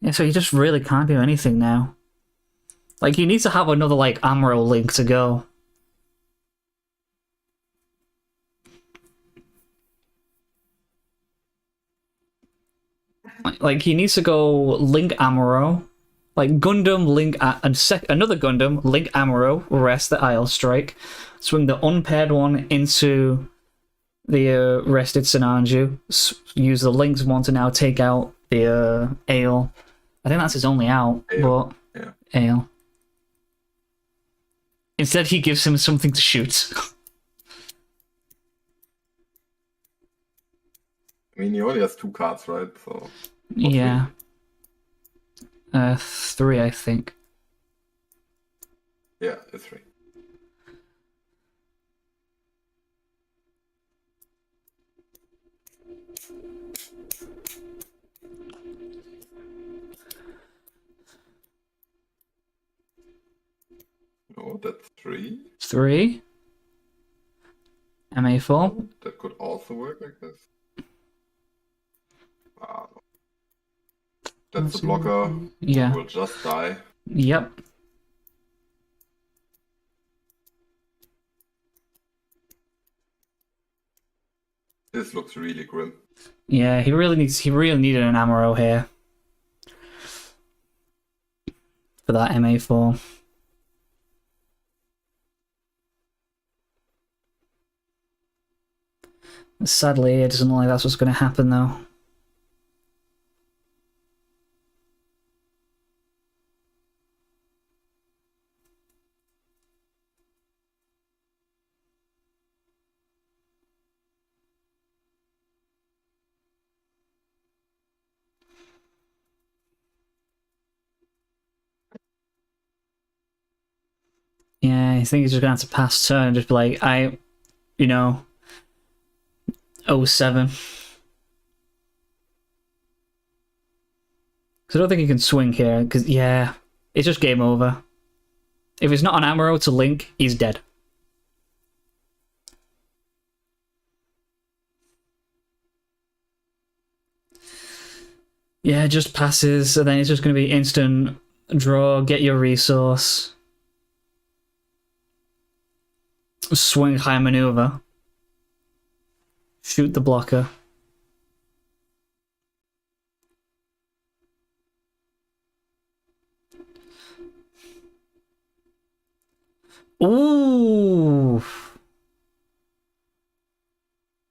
Yeah, so you just really can't do anything now. Like, you need to have another, like, Amro link to go. Like, he needs to go Link Amuro, like Gundam Link another Gundam Link Amuro, rest the Isle Strike, swing the unpaired one into the rested Sinanju, use the Link's one to now take out the Ale. I think that's his only out, Ale. but Yeah. Ale. Instead, he gives him something to shoot. I mean, he only has 2 cards, right? So. Yeah. 3, I think. Yeah, it's 3. Oh, that's 3. 3. MA4. That could also work like this. That's the blocker. Yeah. Will just die. Yep. This looks really grim. Yeah, he really needed an Amaro here. For that MA4. Sadly, it doesn't look like that's what's going to happen, though. Yeah, I think he's just going to have to pass turn and just be like, you know, 07. Because I don't think he can swing here, because, yeah, it's just game over. If it's not an Amaro to Link, he's dead. Yeah, just passes, and then it's just going to be instant draw, get your resource. Swing high maneuver. Shoot the blocker. Ooh.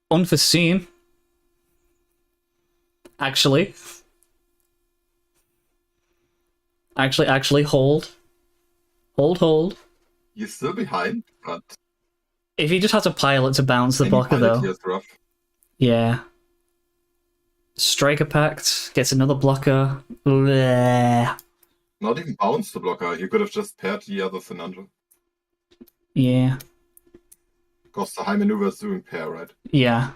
Unforeseen. Actually, hold. Hold. He's still behind, but If he just has a pilot to bounce the blocker, though. Here's rough. Yeah. Striker Pact gets another blocker. Bleh. Not even bounce the blocker. He could have just paired the other Fernando. Yeah. Because the high maneuver is doing pair, right? Yeah.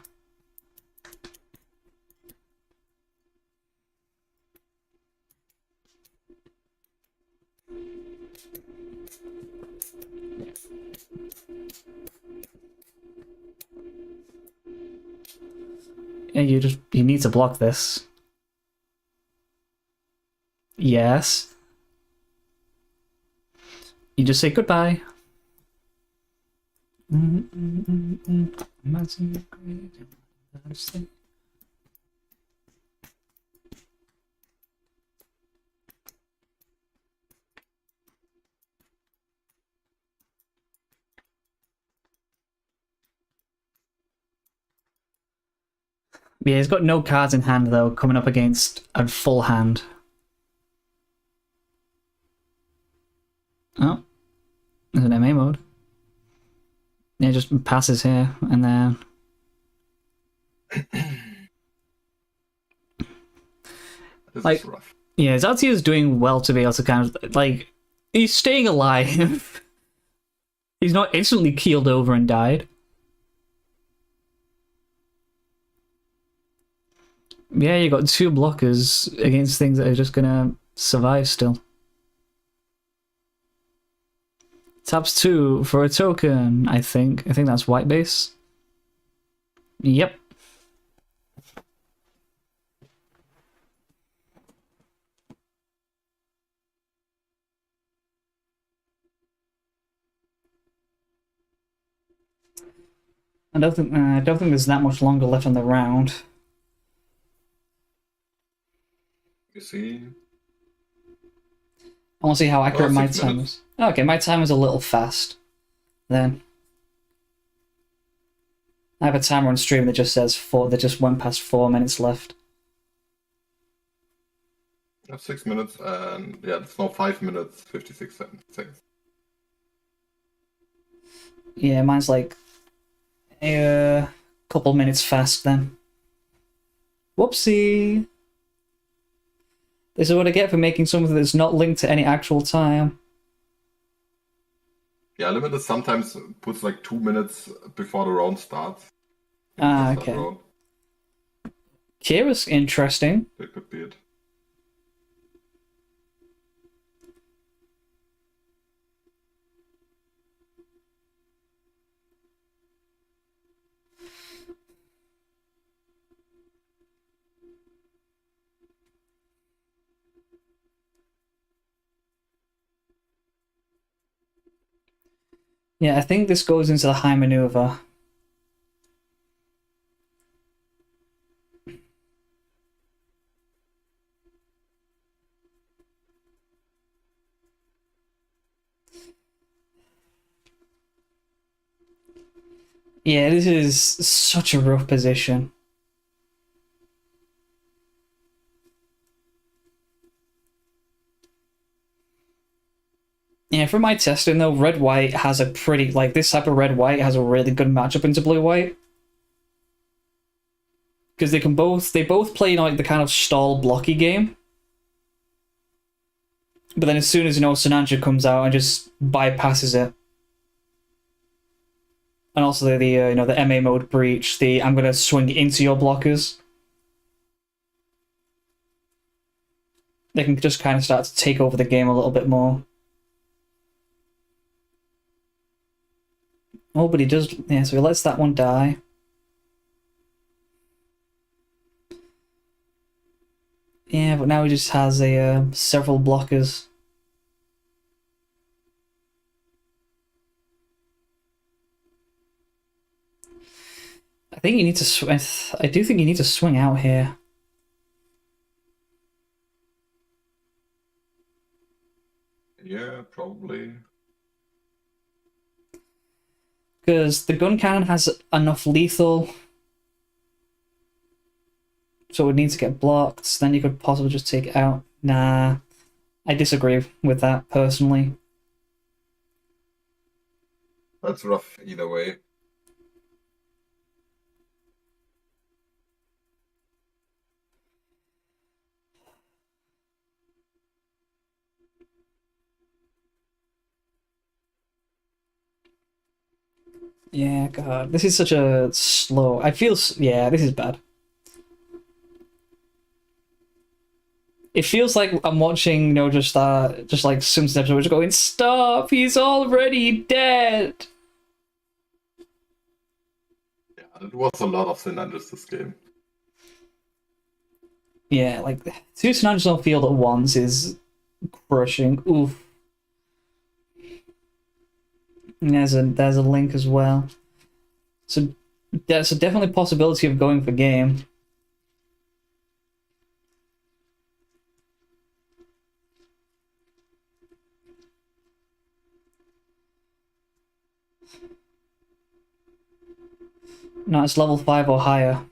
Yeah, you need to block this. Yes. You just say goodbye. Yeah, he's got no cards in hand, though, coming up against a full hand. Oh. There's an MA mode. Yeah, just passes here, and then... This like, is rough. Yeah, Zaltia is doing well to be able to kind of, like... He's staying alive. He's not instantly keeled over and died. Yeah, you got two blockers against things that are just gonna survive still. Taps 2 for a token, I think. I think that's white base. Yep. I don't think there's that much longer left on the round. You see? I want to see how accurate my 6 time minutes. is. Okay, my time is a little fast. Then I have a timer on stream that just says that just went past 4 minutes left. I have 6 minutes, and yeah, it's now 5 minutes, 56 seconds. Yeah, mine's like a couple minutes fast then. Whoopsie! This is what I get for making something that's not linked to any actual time. Yeah, Limited sometimes puts like 2 minutes before the round starts. Ah, Just that okay. round. Kira's interesting. That could be it. Yeah, I think this goes into the high maneuver. Yeah, this is such a rough position. Yeah, from my testing though, red-white has a pretty, like, this type of red-white has a really good matchup into blue-white. Because they both play like the kind of stall blocky game. But then as soon as, Sinanju comes out and just bypasses it. And also the MA mode breach, the I'm gonna swing into your blockers. They can just kind of start to take over the game a little bit more. Oh, but he does, yeah, so he lets that one die. Yeah, but now he just has several blockers. I think you need to I do think you need to swing out here. Yeah, probably. Because the gun cannon has enough lethal, so it would need to get blocked. Then you could possibly just take it out. Nah, I disagree with that personally. That's rough either way. Yeah, God, this is such a slow. Yeah, this is bad. It feels like I'm watching, just like Simpsons episode, just going, "Stop! He's already dead." Yeah, it was a lot of Sinanders this game. Yeah, like two Sinanjus on field at once is crushing. Oof. And there's a link as well. So there's a definitely possibility of going for game. No, it's level 5 or higher.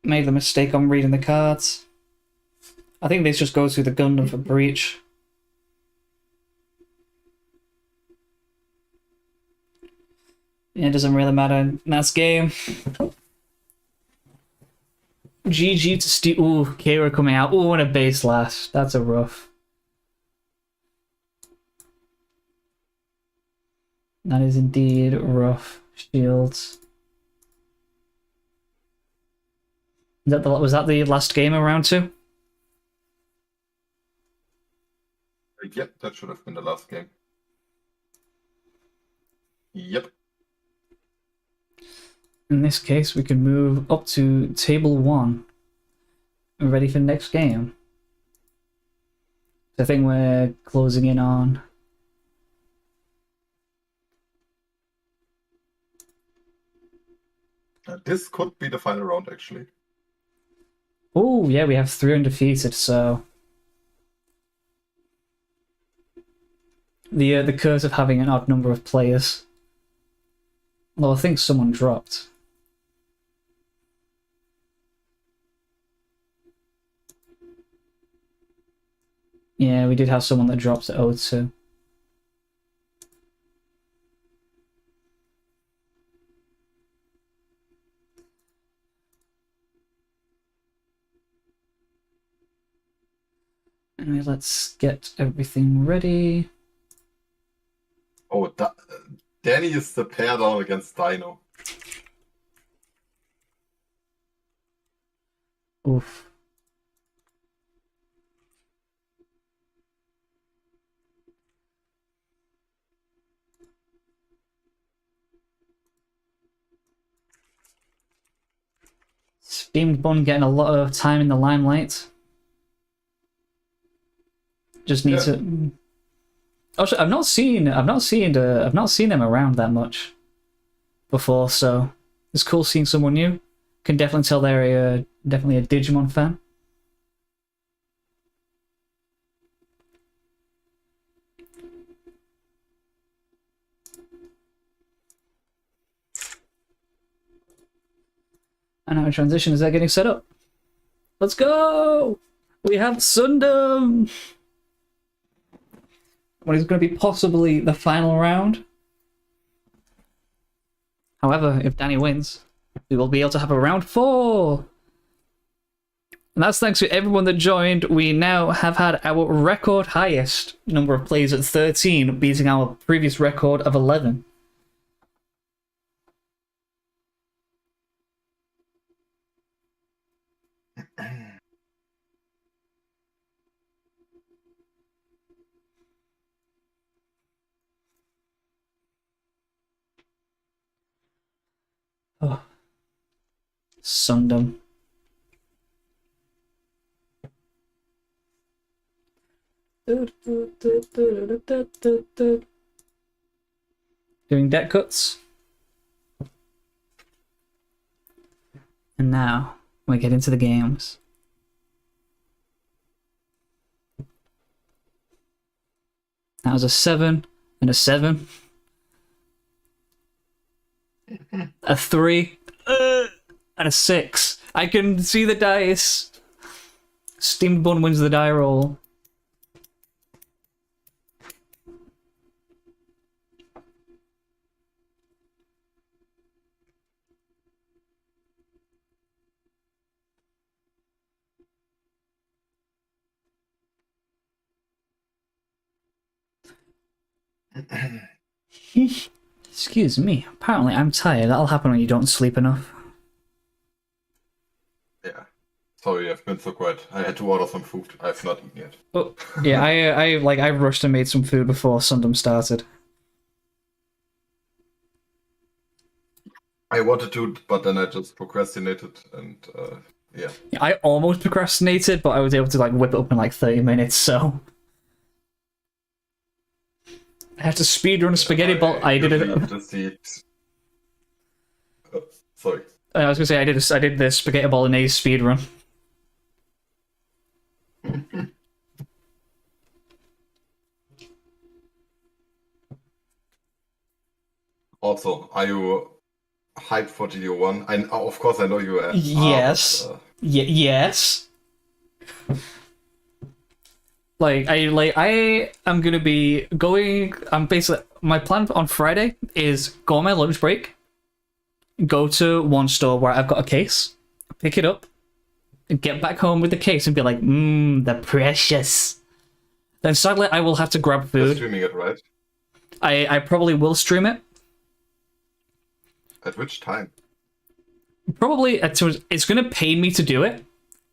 Made the mistake on reading the cards. I think this just goes through the Gundam for breach. Yeah, it doesn't really matter. That's game. GG to Steve. Ooh, Kira coming out. Ooh, and a base last. That's a rough. That is indeed rough. Shields. Was that the last game of round 2? Yep, that should have been the last game. Yep. In this case, we can move up to table 1. We're ready for the next game. I think we're closing in on... This could be the final round, actually. Oh, yeah, we have 3 undefeated, so... The curse of having an odd number of players. Well, I think someone dropped. Yeah, we did have someone that dropped at 0-2. Anyway, let's get everything ready. Oh, Danny is the pair down against Dino. Oof. Steamed bun getting a lot of time in the limelight. Just need to. Also, I've not seen them around that much before, so it's cool seeing someone new. Can definitely tell they're definitely a Digimon fan. And our transition is that getting set up. Let's go! We have Gundam! What is going to be possibly the final round. However, if Danny wins, we will be able to have a round 4! And that's thanks to everyone that joined. We now have had our record highest number of plays at 13, beating our previous record of 11. Oh. Gundam. Doing deck cuts. And now we get into the games. That was a 7 and a 7. A 3 and a 6. I can see the dice. Steamed bun wins the die roll. Excuse me. Apparently I'm tired. That'll happen when you don't sleep enough. Yeah. Sorry, I've been so quiet. I had to order some food. I've not eaten yet. Oh, yeah, I rushed and made some food before Gundam started. I wanted to, but then I just procrastinated, and yeah. I almost procrastinated, but I was able to like whip it up in like 30 minutes, so I had to speedrun a spaghetti ball. I did it. Just eat. Sorry. I was gonna say I did the spaghetti bolognese speedrun. Also, are you hyped for GDO1? Of course, I know you are. Yes. Yes. I am gonna be going. I'm basically my plan on Friday is go on my lunch break, go to one store where I've got a case, pick it up, get back home with the case and be like, they're precious. Then sadly, I will have to grab food. You're streaming it, right? I probably will stream it. At which time? Probably it's going to pain me to do it.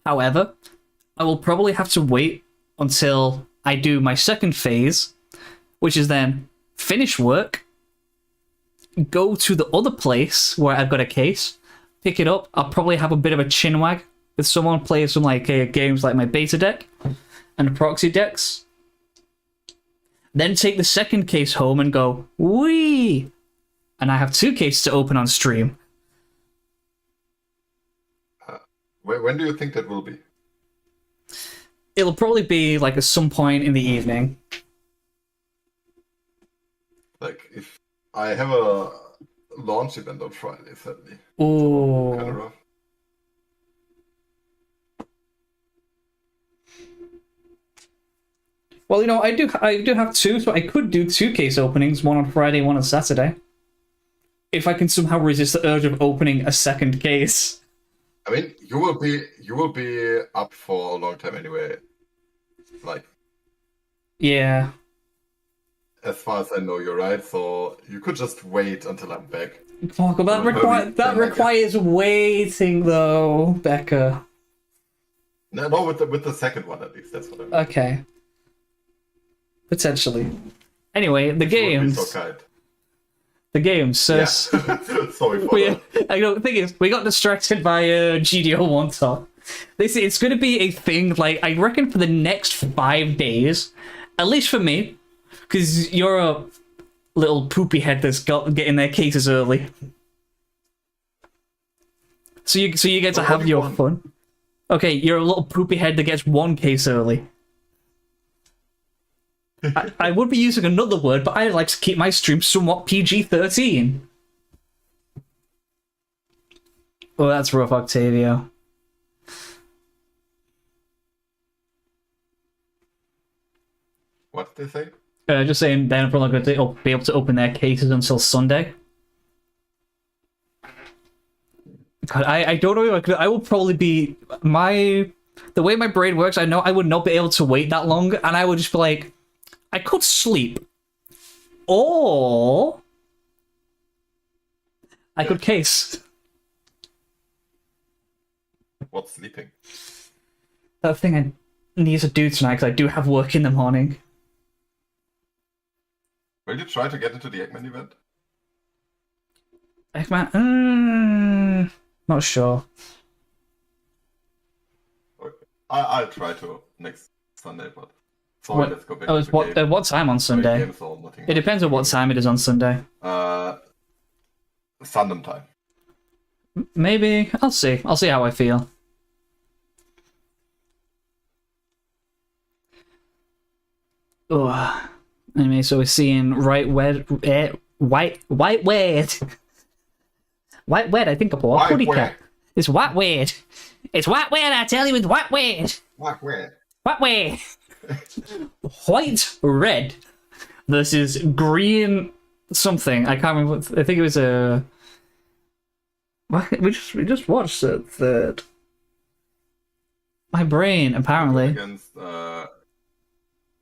However, I will probably have to wait until I do my second phase, which is then finish work, go to the other place where I've got a case, pick it up. I'll probably have a bit of a chinwag with someone, play some like games like my beta deck and the proxy decks. Then take the second case home and go, wee! And I have 2 cases to open on stream. When do you think that will be? It'll probably be like at some point in the evening. Like, if I have a launch event on Friday, sadly. Ooh. Kind of rough. Well, you know, I do have 2, so I could do 2 case openings, one on Friday, one on Saturday. If I can somehow resist the urge of opening a second case. I mean, you will be up for a long time anyway. Like, yeah. As far as I know, you're right. So you could just wait until I'm back. Fuck, that requires waiting though, Becca. No, with the second one at least. That's what I mean. Okay. Potentially. Anyway, the games. the game. So Yeah. Sorry for we, that. I know the thing is, we got distracted by GDO one top. It's going to be a thing. Like I reckon for the next 5 days, at least for me, because you're a little poopy head that's getting their cases early. So you get to have your fun. Okay, you're a little poopy head that gets 1 case early. I would be using another word, but I like to keep my stream somewhat PG-13. Oh, that's rough, Octavio. What did they say? Just saying they're probably not going to be able to open their cases until Sunday. God, I don't know. I will probably be the way my brain works. I know I would not be able to wait that long, and I would just be like, I could sleep, or I could case. What's sleeping? That thing I need to do tonight because I do have work in the morning. Will you try to get into the Eggman event? Eggman, not sure. Okay. I'll try to next Sunday, but sorry, let's go back to the game. What time on Sunday? It depends on what time it is on Sunday. Sundom time. Maybe. I'll see. I'll see how I feel. Oh. Anyway, so we're seeing white wed. White weird. White weird, I think a poor hoodie cap. It's white weird. It's white weird, I tell you, it's white weird. White weird. White weird. White red versus green something. I can't remember. I think it was a. We just watched it. Third. My brain apparently Against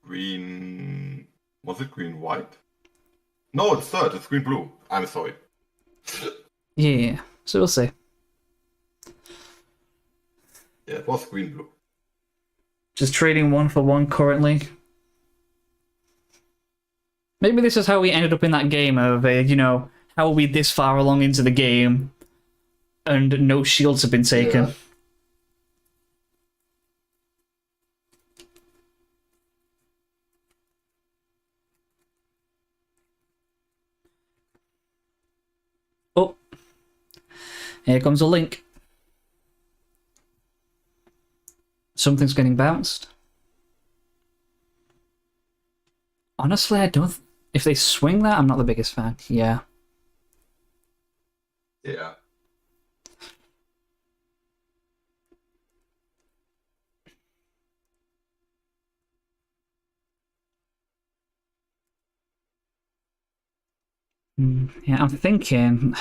green. Was it green white? No, it's third. It's green blue. I'm sorry. Yeah. So we'll see. Yeah, it was green blue. Just trading 1 for 1 currently. Maybe this is how we ended up in that game of, how are we this far along into the game and no shields have been taken. Yeah. Oh. Here comes a link. Something's getting bounced. Honestly, I don't... If they swing that, I'm not the biggest fan. Yeah. Yeah. Yeah, I'm thinking...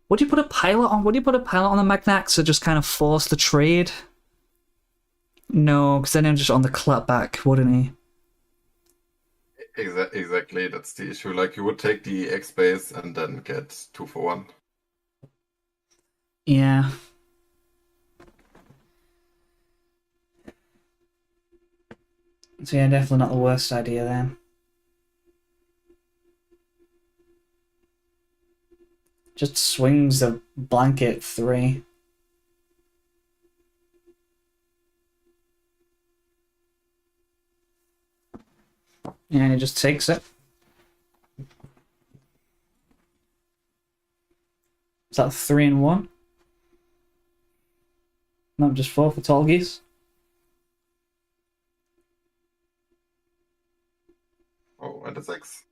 Would you put a pilot on? Would you put a pilot on the Magnax to just kind of force the trade? No, because then I'm just on the clapback, wouldn't he? Exactly, that's the issue. Like, you would take the X base and then get 2 for 1. Yeah. So yeah, definitely not the worst idea then. Just swings the blanket 3. Yeah, and he just takes it. Is that 3 and 1? Not just 4 for Tolgis. Oh, and a 6.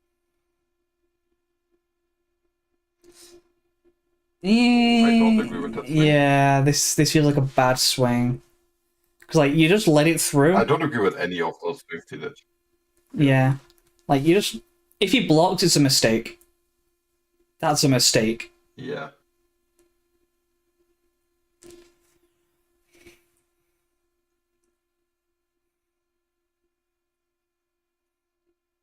I don't agree with that swing. Yeah, this feels like a bad swing. Because, like, you just let it through. I don't agree with any of those swings he did. Yeah. Like, you just... If you blocked, it's a mistake. That's a mistake. Yeah.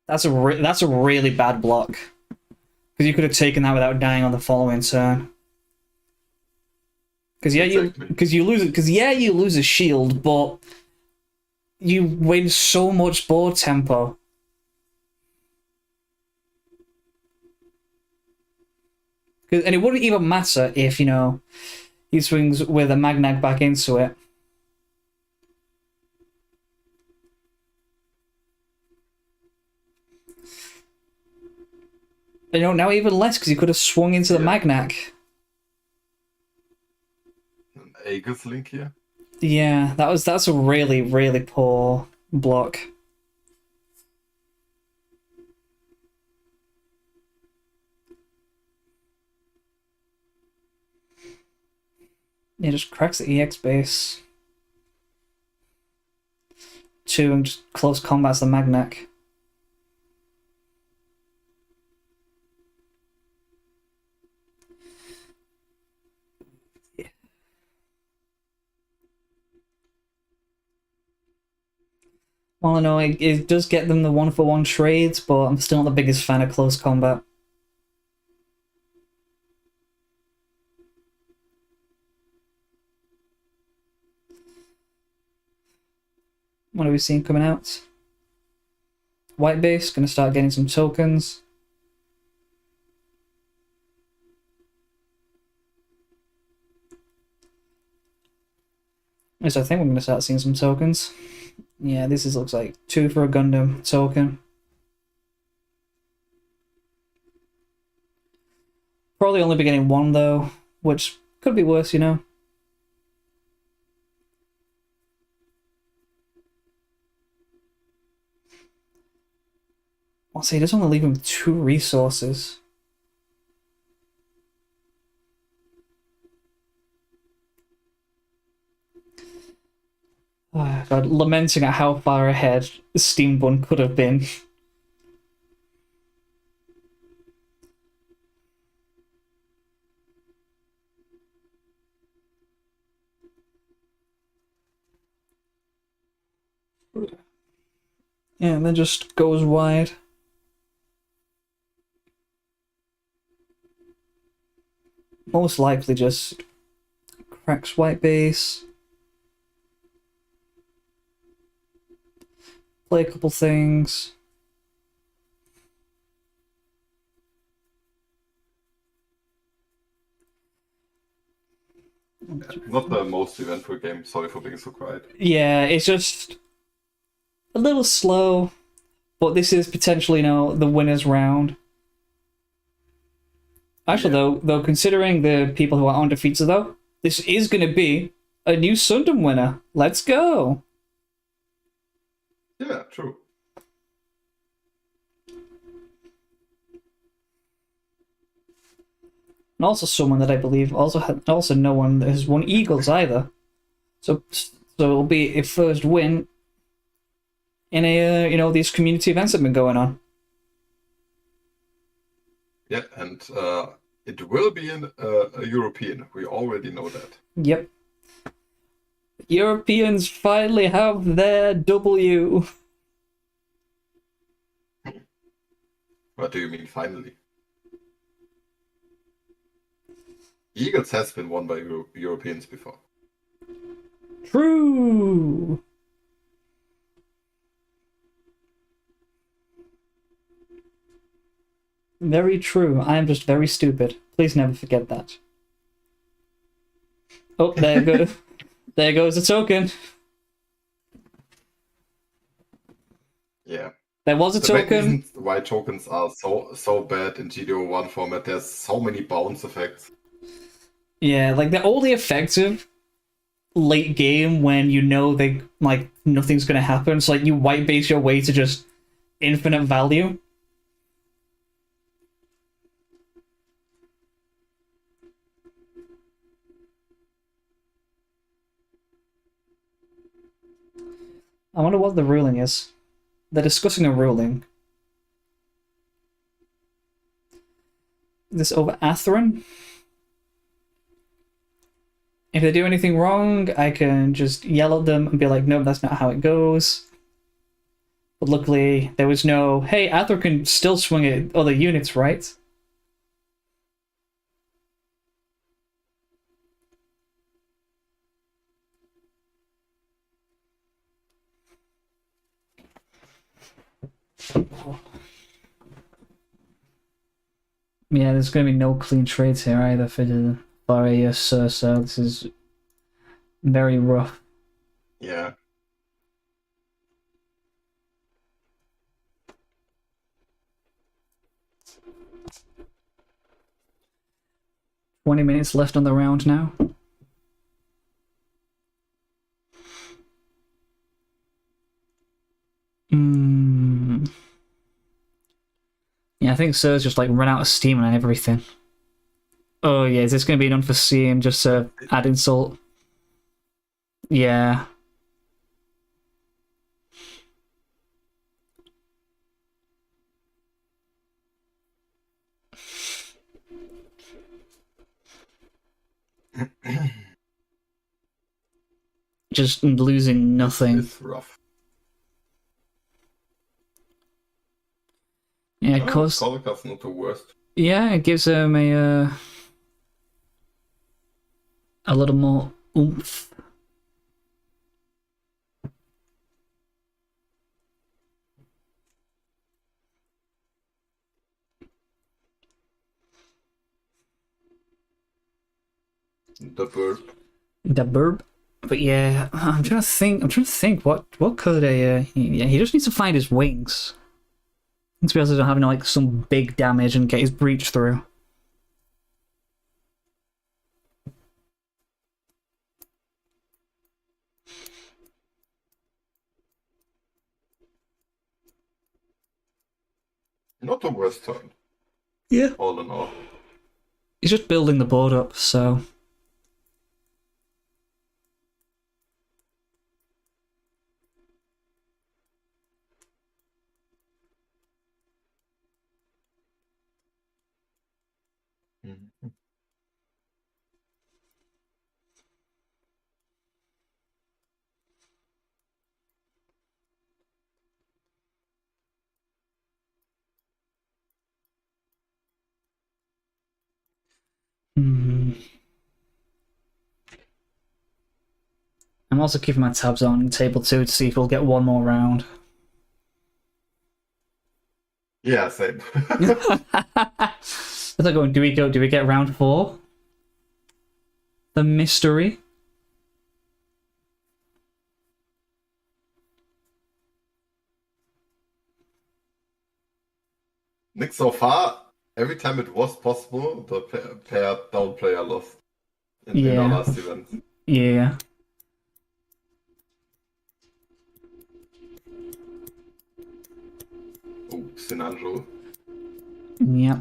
That's a really bad block. Because you could have taken that without dying on the following turn. Because you lose a shield, but you win so much board tempo. And it wouldn't even matter if, he swings with a Magnag back into it. Now even less, because he could have swung into the Magnag. An Aegis link here. Yeah, that's a really, really poor block. He just cracks the EX base. 2 and just close combats the Magnach. Well, I know it does get them the 1-for-1 trades, but I'm still not the biggest fan of close combat. What are we seeing coming out? White base, gonna start getting some tokens. Yes, I think we're gonna start seeing some tokens. Yeah, looks like 2 for a Gundam token. Probably only be getting 1 though, which could be worse, I'll say, it does only leave him with 2 resources. Oh, God, lamenting at how far ahead Steam Bun could have been. Yeah, and then just goes wide. Most likely just cracks white base. Play a couple things. Not the most eventful game. Sorry for being so quiet. Yeah, it's just a little slow, but this is potentially, the winner's round. Actually, though, considering the people who are undefeated, though, this is going to be a new Sundom winner. Let's go! Yeah, true. And also someone that I believe also no one that has won Eagles either. So it'll be a first win in a these community events that have been going on. Yeah, and it will be a European. We already know that. Yep. Europeans finally have their W. What do you mean finally? Eagles has been won by Europeans before. True. Very true. I am just very stupid. Please never forget that. Oh, there goes there goes the token. Yeah. There was a The main token. reason why tokens are so bad in GDO1 format, there's so many bounce effects. Yeah, like they're only effective late game when nothing's gonna happen. So you white base your way to just infinite value. I wonder what the ruling is. They're discussing a ruling. This over Atherin? If they do anything wrong, I can just yell at them and be like, no, that's not how it goes. But luckily, there was no, hey, Aether can still swing at other units, right? Yeah, there's going to be no clean trades here either for a Sursa. This is very rough. Yeah. 20 minutes left on the round now. Yeah, I think Sir's just like run out of steam on everything. Oh yeah, is this going to be an unforeseen just to add insult? Yeah. Just losing nothing. It's rough. Yeah, of course. Kolokov's not the worst. Yeah, it gives him a little more oomph. The burp. The burp. But yeah, I'm trying to think. What could a yeah? He just needs to find his wings. Needs to be able to have like some big damage and get his breach through. Not the worst turn. Yeah. All in all. He's just building the board up, so. Mm-hmm. I'm also keeping my tabs on table 2 to see if we'll get one more round. Yeah, same. Is that going? Do we get round 4? The mystery. Nick, so far, every time it was possible, the pair down player lost in our last event. Yeah. Oh, Sinanjo. Yep.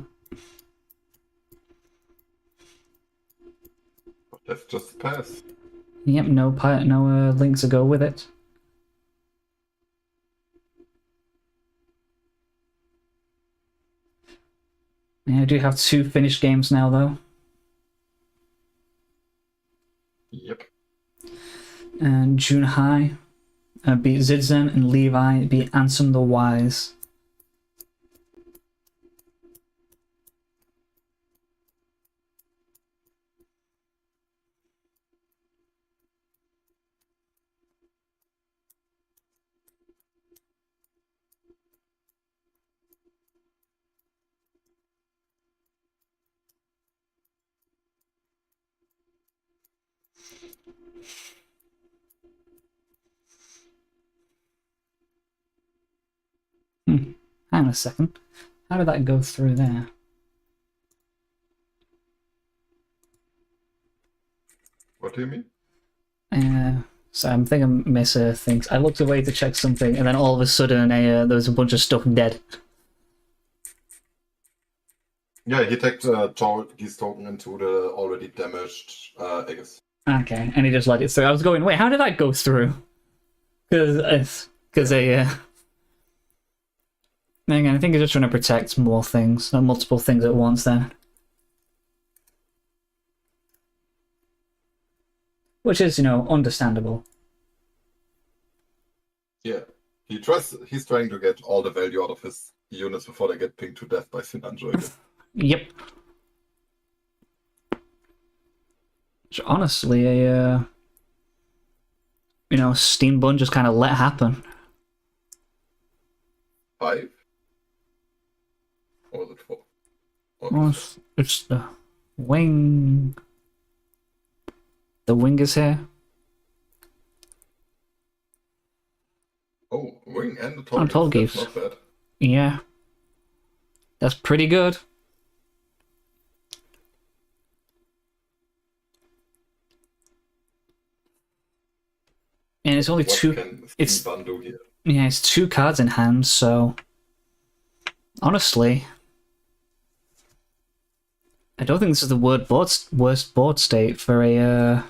That's just a pass. Yep. No link to go with it. Yeah, I do have 2 finished games now, though. Yep. And Junhai beat Zidzen, and Levi beat Ansem the Wise. Hang on a second. How did that go through there? What do you mean? So I'm thinking I miss things. I looked away to check something, and then all of a sudden there was a bunch of stuff dead. Yeah, he tagged his token into the already damaged Aegis. Okay, and he just let it through. I was going, wait, how did that go through? Because again, I think he's just trying to protect more things, not multiple things at once then. Which is, understandable. Yeah. He's trying to get all the value out of his units before they get pinged to death by Sinanjo again. Yep. Which honestly, Steam Bun just kind of let happen. 5? Or was it 4? Oh, it's the wing. The wing is here. Oh, wing and the Oh, tall geese. Tall That's not bad. Yeah. That's pretty good. And it's only What two. can It's Steam do here? yeah, it's 2 cards in hand. So honestly, I don't think this is the worst board state for a.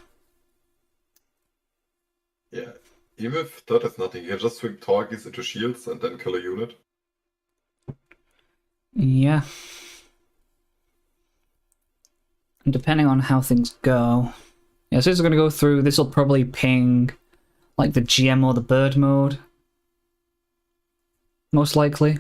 Yeah. Even if that is nothing, you can just swing tall geese into shields and then kill a unit. Yeah. And depending on how things go. Yeah, so this is going to go through. This will probably ping like the GM or the bird mode. Most likely.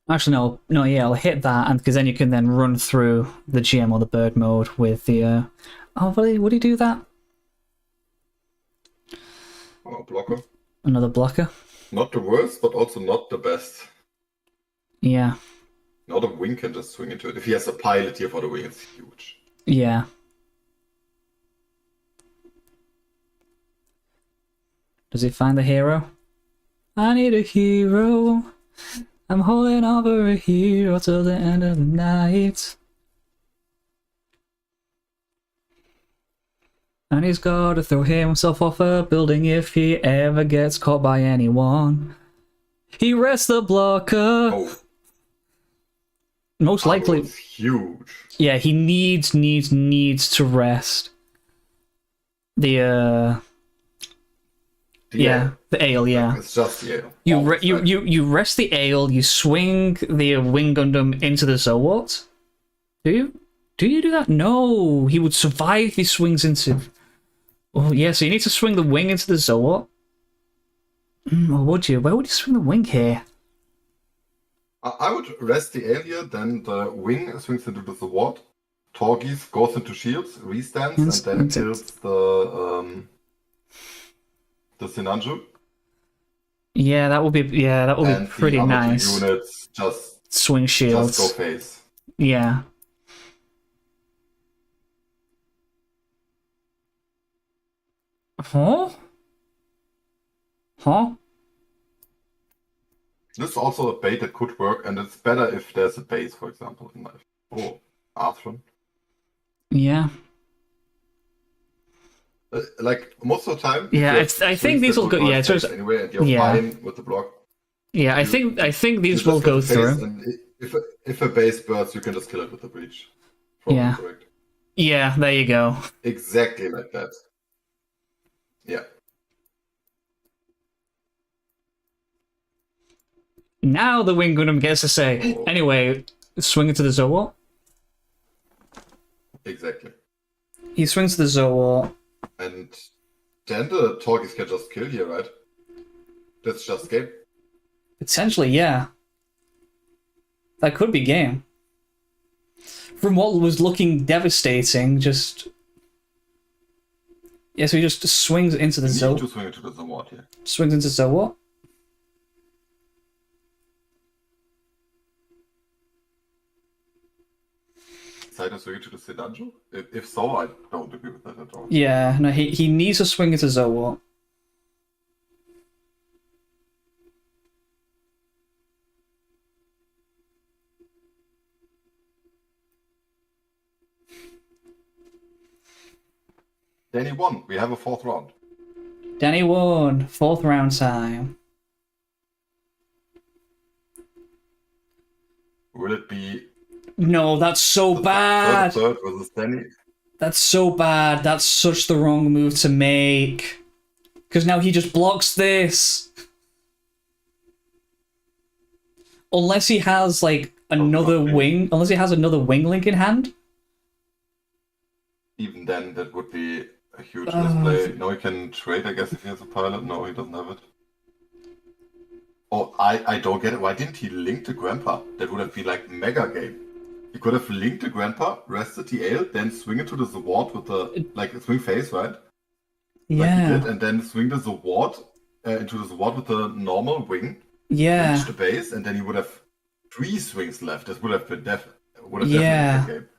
Actually, no, yeah, I'll hit that, and because then you can then run through the GM or the bird mode with the. Oh, would he do that? Oh, blocker. Another blocker. Not the worst, but also not the best. Yeah. Now the wing can just swing into it. If he has a pilot here for the wing, it's huge. Yeah. Does he find the hero? I need a hero. I'm holding on for a hero till the end of the night. And he's got to throw himself off a building if he ever gets caught by anyone. He rests the blocker. Oh. Most likely. It's huge. Yeah, he needs to rest. The yeah, the ale, yeah. It's just the ale. You rest the ale, you swing the Wing Gundam into the Zowort. Do you? Do you do that? No, he would survive if he swings into... Oh, yeah, so you need to swing the wing into the Zowort. Or would you? Where would you swing the wing here? I would rest the ale here, then the wing swings into the Zowort. Torgis goes into shields, restands, and then kills the Sinanju. Yeah, that would be pretty nice. The units just swing shields. Just go face. Yeah. Huh? This is also a bait that could work, and it's better if there's a base, for example, in life. Oh, Arthron. Yeah. Like most of the time. Yeah, I think these will go. Yeah, so anyway, and you're fine with the block. Yeah, I think these will go through. And if a base bursts, you can just kill it with the breach. Yeah. Correct. Yeah, there you go. Exactly like that. Yeah. Now the Wing Gundam gets to say, anyway, swing it to the Zowort. Exactly. He swings to the Zowort. And then the Torgis can just kill here, right? That's just game. Potentially, yeah. That could be game. From what was looking devastating, just... Yeah, so he just swings into the Zowort. To swing into the Zowort here. Swings into Zowort. Decide to swing into the Sinanju? If so, I don't agree with that at all. Yeah, no, he needs to swing into Zowort. Danny won. We have a 4th round. Danny won. 4th round time. Will it be... No, that's so bad. Third versus Danny? That's so bad. That's such the wrong move to make. Because now he just blocks this. Unless he has, like, another wing. Unless he has another wing link in hand. Even then, that would be a huge display. No, he can trade, I guess, if he has a pilot. No, he doesn't have it. Oh, I don't get it. Why didn't he link to Grandpa? That would have been, like, mega game. He could have linked to Grandpa, rested the ale, then swing it to the Zowort with the, like, swing face, right? Yeah. Like he did, and then swing the Zowort into the Zowort with the normal wing. Yeah. reach the base, and then he would have 3 swings left. This would have been definitely Yeah. been game.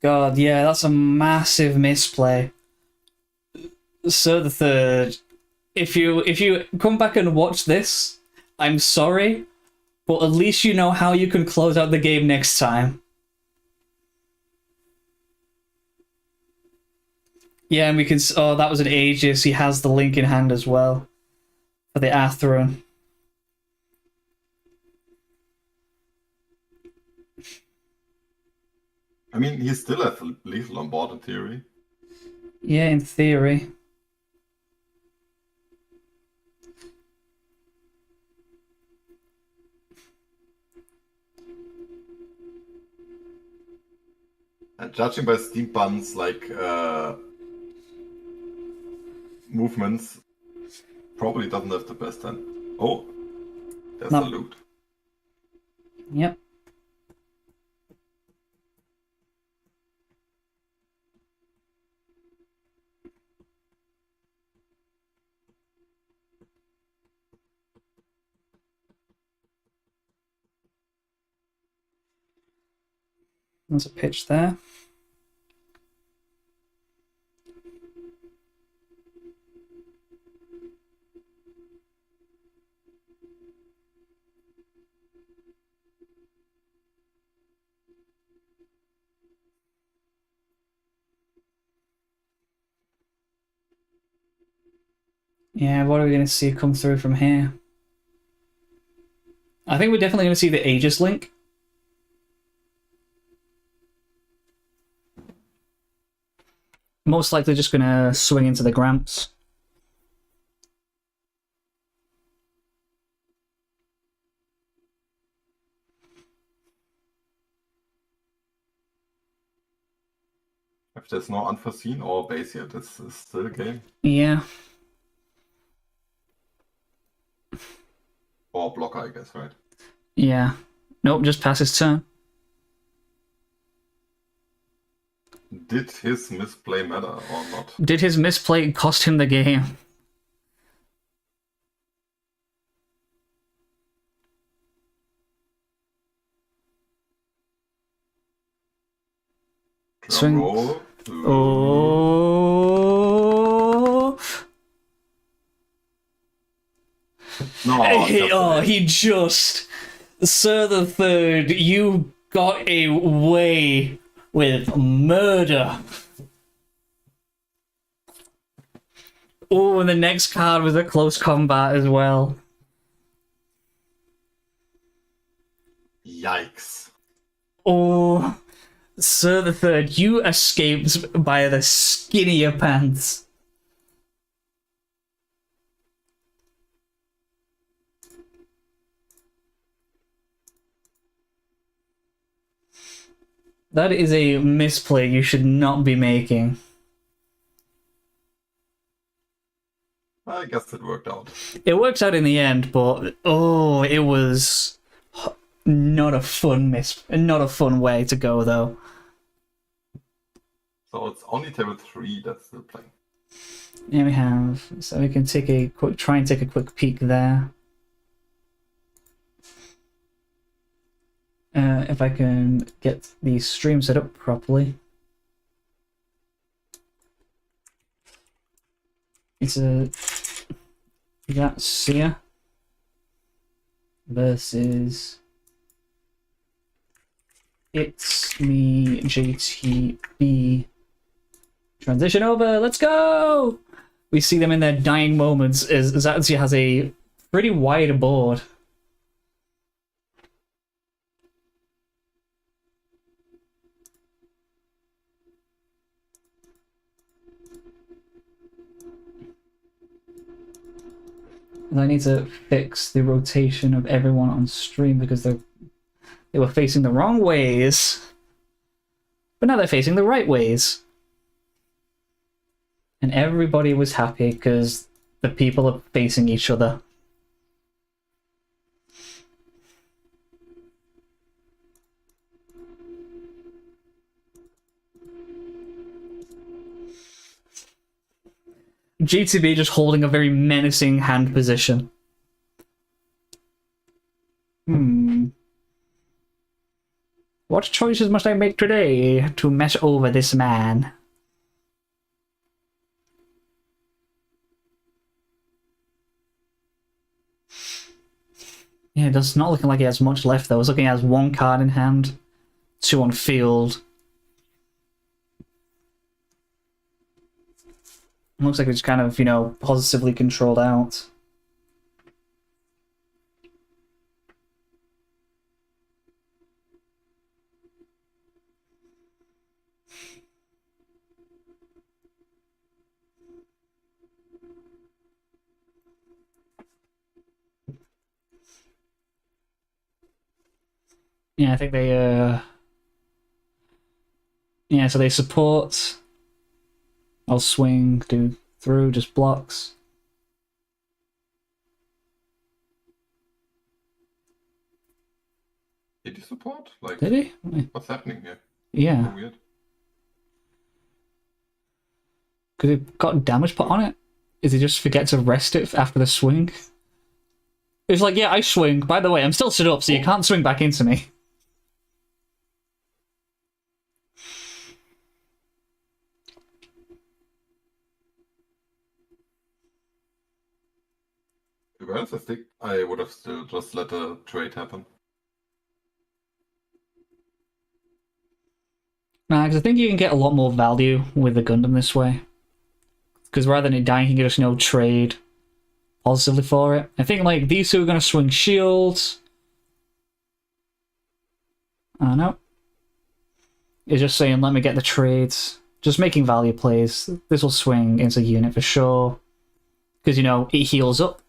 God, yeah, that's a massive misplay. Sir the Third, if you come back and watch this, I'm sorry, but at least you know how you can close out the game next time. Yeah, and we can... Oh, that was an Aegis. He has the link in hand as well. For the Atheron. I mean, he still has lethal on board in theory. Yeah, in theory. And judging by Steam Bun's movements, probably doesn't have the best hand. Oh, there's the loot. Yep. There's a pitch there. Yeah, what are we going to see come through from here? I think we're definitely going to see the Aegis link. Most likely just going to swing into the Gramps. If there's no unforeseen or base here, this is still a game. Yeah. Or blocker, I guess, right? Yeah. Nope, just pass his turn. Did his misplay matter or not? Did his misplay cost him the game? Drum roll. Oh. No, he just... Sir the Third, you got away with murder. Oh, and the next card was a close combat as well. Yikes. Oh, Sir the Third, you escaped by the skin of your pants. That is a misplay you should not be making. I guess it worked out. It works out in the end, but oh, it was not a fun way to go though. So it's only table 3 that's still playing. Yeah, we have. So we can take a quick peek there. If I can get the stream set up properly. It's that Seer versus It's Me JTB. Transition over, let's go! We see them in their dying moments as Zatsu has a pretty wide board. And I need to fix the rotation of everyone on stream because they were facing the wrong ways. But now they're facing the right ways. And everybody was happy because the people are facing each other. GTB just holding a very menacing hand position. What choices must I make today to mess over this man? Yeah, it's not looking like he has much left, though. It's looking like he has 1 card in hand, 2 on field. It looks like it's kind of, you know, positively controlled out. Yeah, I think they, yeah, so they support. I'll swing, do through, just blocks. Did he support? Like, Did he? what's happening here? Yeah. So weird. Because it got damage put on it? Is he just forget to rest it after the swing? It's like, yeah, I swing. By the way, I'm still stood up, so you can't swing back into me. To be honest, I think I would have still just let the trade happen. Nah, because I think you can get a lot more value with the Gundam this way. Because rather than it dying, you can just, you know, trade positively for it. I think, like, these two are going to swing shields. I don't know. It's just saying, let me get the trades. Just making value plays. This will swing into unit for sure. Because, you know, it heals up.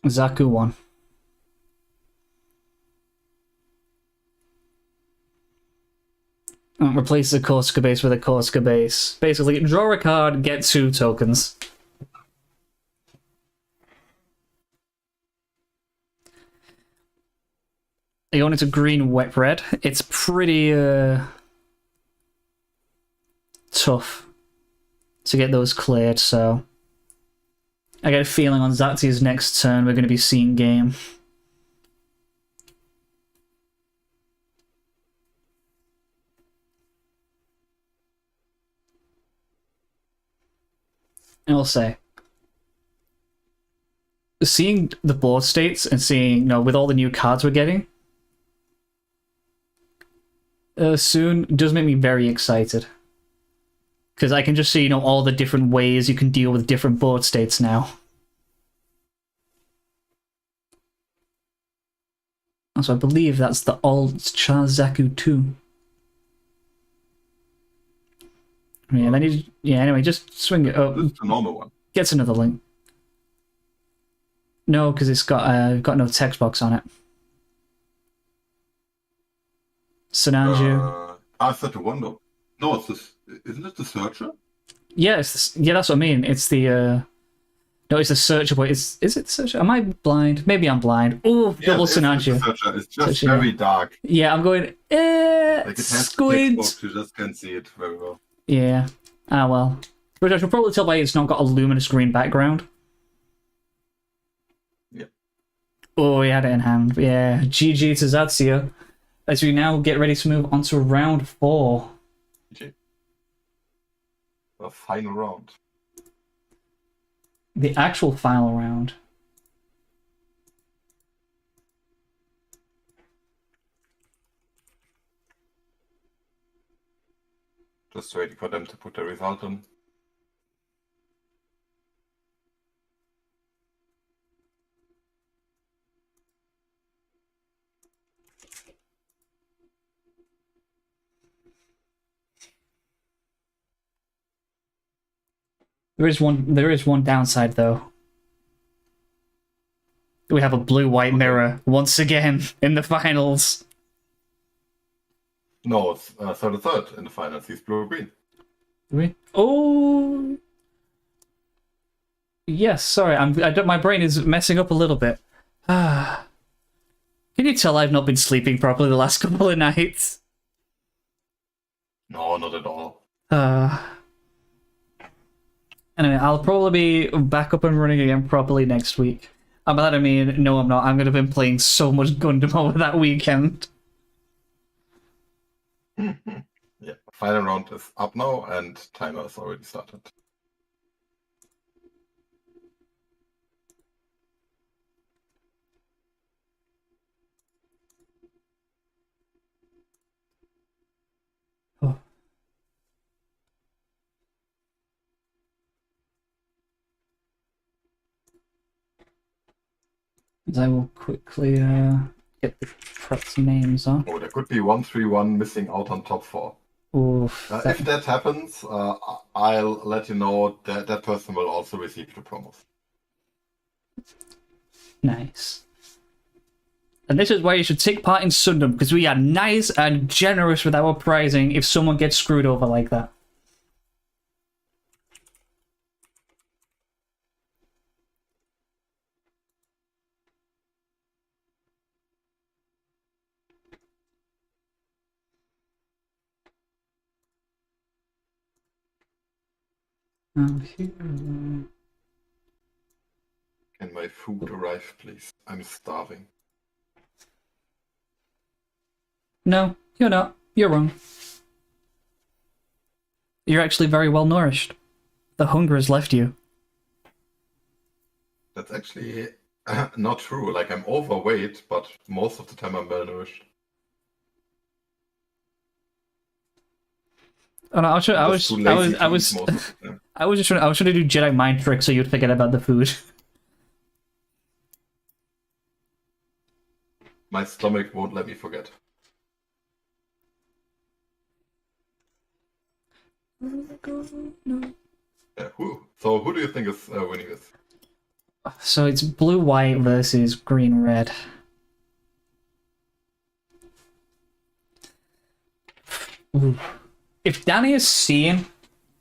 Zaku won. Replace the Corsica base with a Corsica base. Basically, draw a card, get 2 tokens. You want it to green wet red. It's pretty tough to get those cleared, so I get a feeling on Zaxi's next turn we're going to be seeing game. And I'll say, seeing the board states and seeing, you know, with all the new cards we're getting soon does make me very excited. Because I can just see, you know, all the different ways you can deal with different board states now. So I believe that's the alt Zaku 2. Yeah, then you, yeah, anyway, just swing it up. This is the normal one. Gets another link. No, because it's got no text box on it. Sinanju. I said the wonder. No, it's this. Isn't it the searcher? Yeah, yeah, that's what I mean. It's the no, it's the searcher. But is it the searcher? Am I blind? Maybe I'm blind. Oh, Yeah, double it's the Sinanju. searcher. It's just Searcher, very dark. Yeah, I'm going. Like it has text Squint. box, you just can't see it very well. Yeah. Ah well. But I should probably tell by it's not got a luminous green background. Yep. Oh, he had it in hand. Yeah. GG to Zazia. As we now get ready to move on to round 4. GG. The final round. The actual final round. Just waiting for them to put the result in. There is one downside though. We have a blue-white mirror once again in the finals. No, it's third in the finals. He's blue-green. Oh, yes. Sorry, my brain is messing up a little bit. Can you tell I've not been sleeping properly the last couple of nights? No, not at all. Anyway, I'll probably be back up and running again properly next week. By that I mean, no, I'm not. I'm going to have been playing so much Gundam over that weekend. Yeah, final round is up now, and timer is already started. Oh. As I will quickly get the prep's names on. Oh, there could be 131 missing out on top 4. Oof. If that happens, I'll let you know that that person will also receive the promos. Nice. And this is why you should take part in Sundom, because we are nice and generous with our prizing if someone gets screwed over like that. Here. Can my food arrive, please? I'm starving. No, you're not. You're wrong. You're actually very well nourished. The hunger has left you. That's actually not true. Like, I'm overweight, but most of the time I'm malnourished. Oh no, I was too lazy to eat most of the time. I was trying to do Jedi mind tricks so you'd forget about the food. My stomach won't let me forget. Yeah, so who do you think is winning this? So it's blue-white versus green-red. If Danny is seeing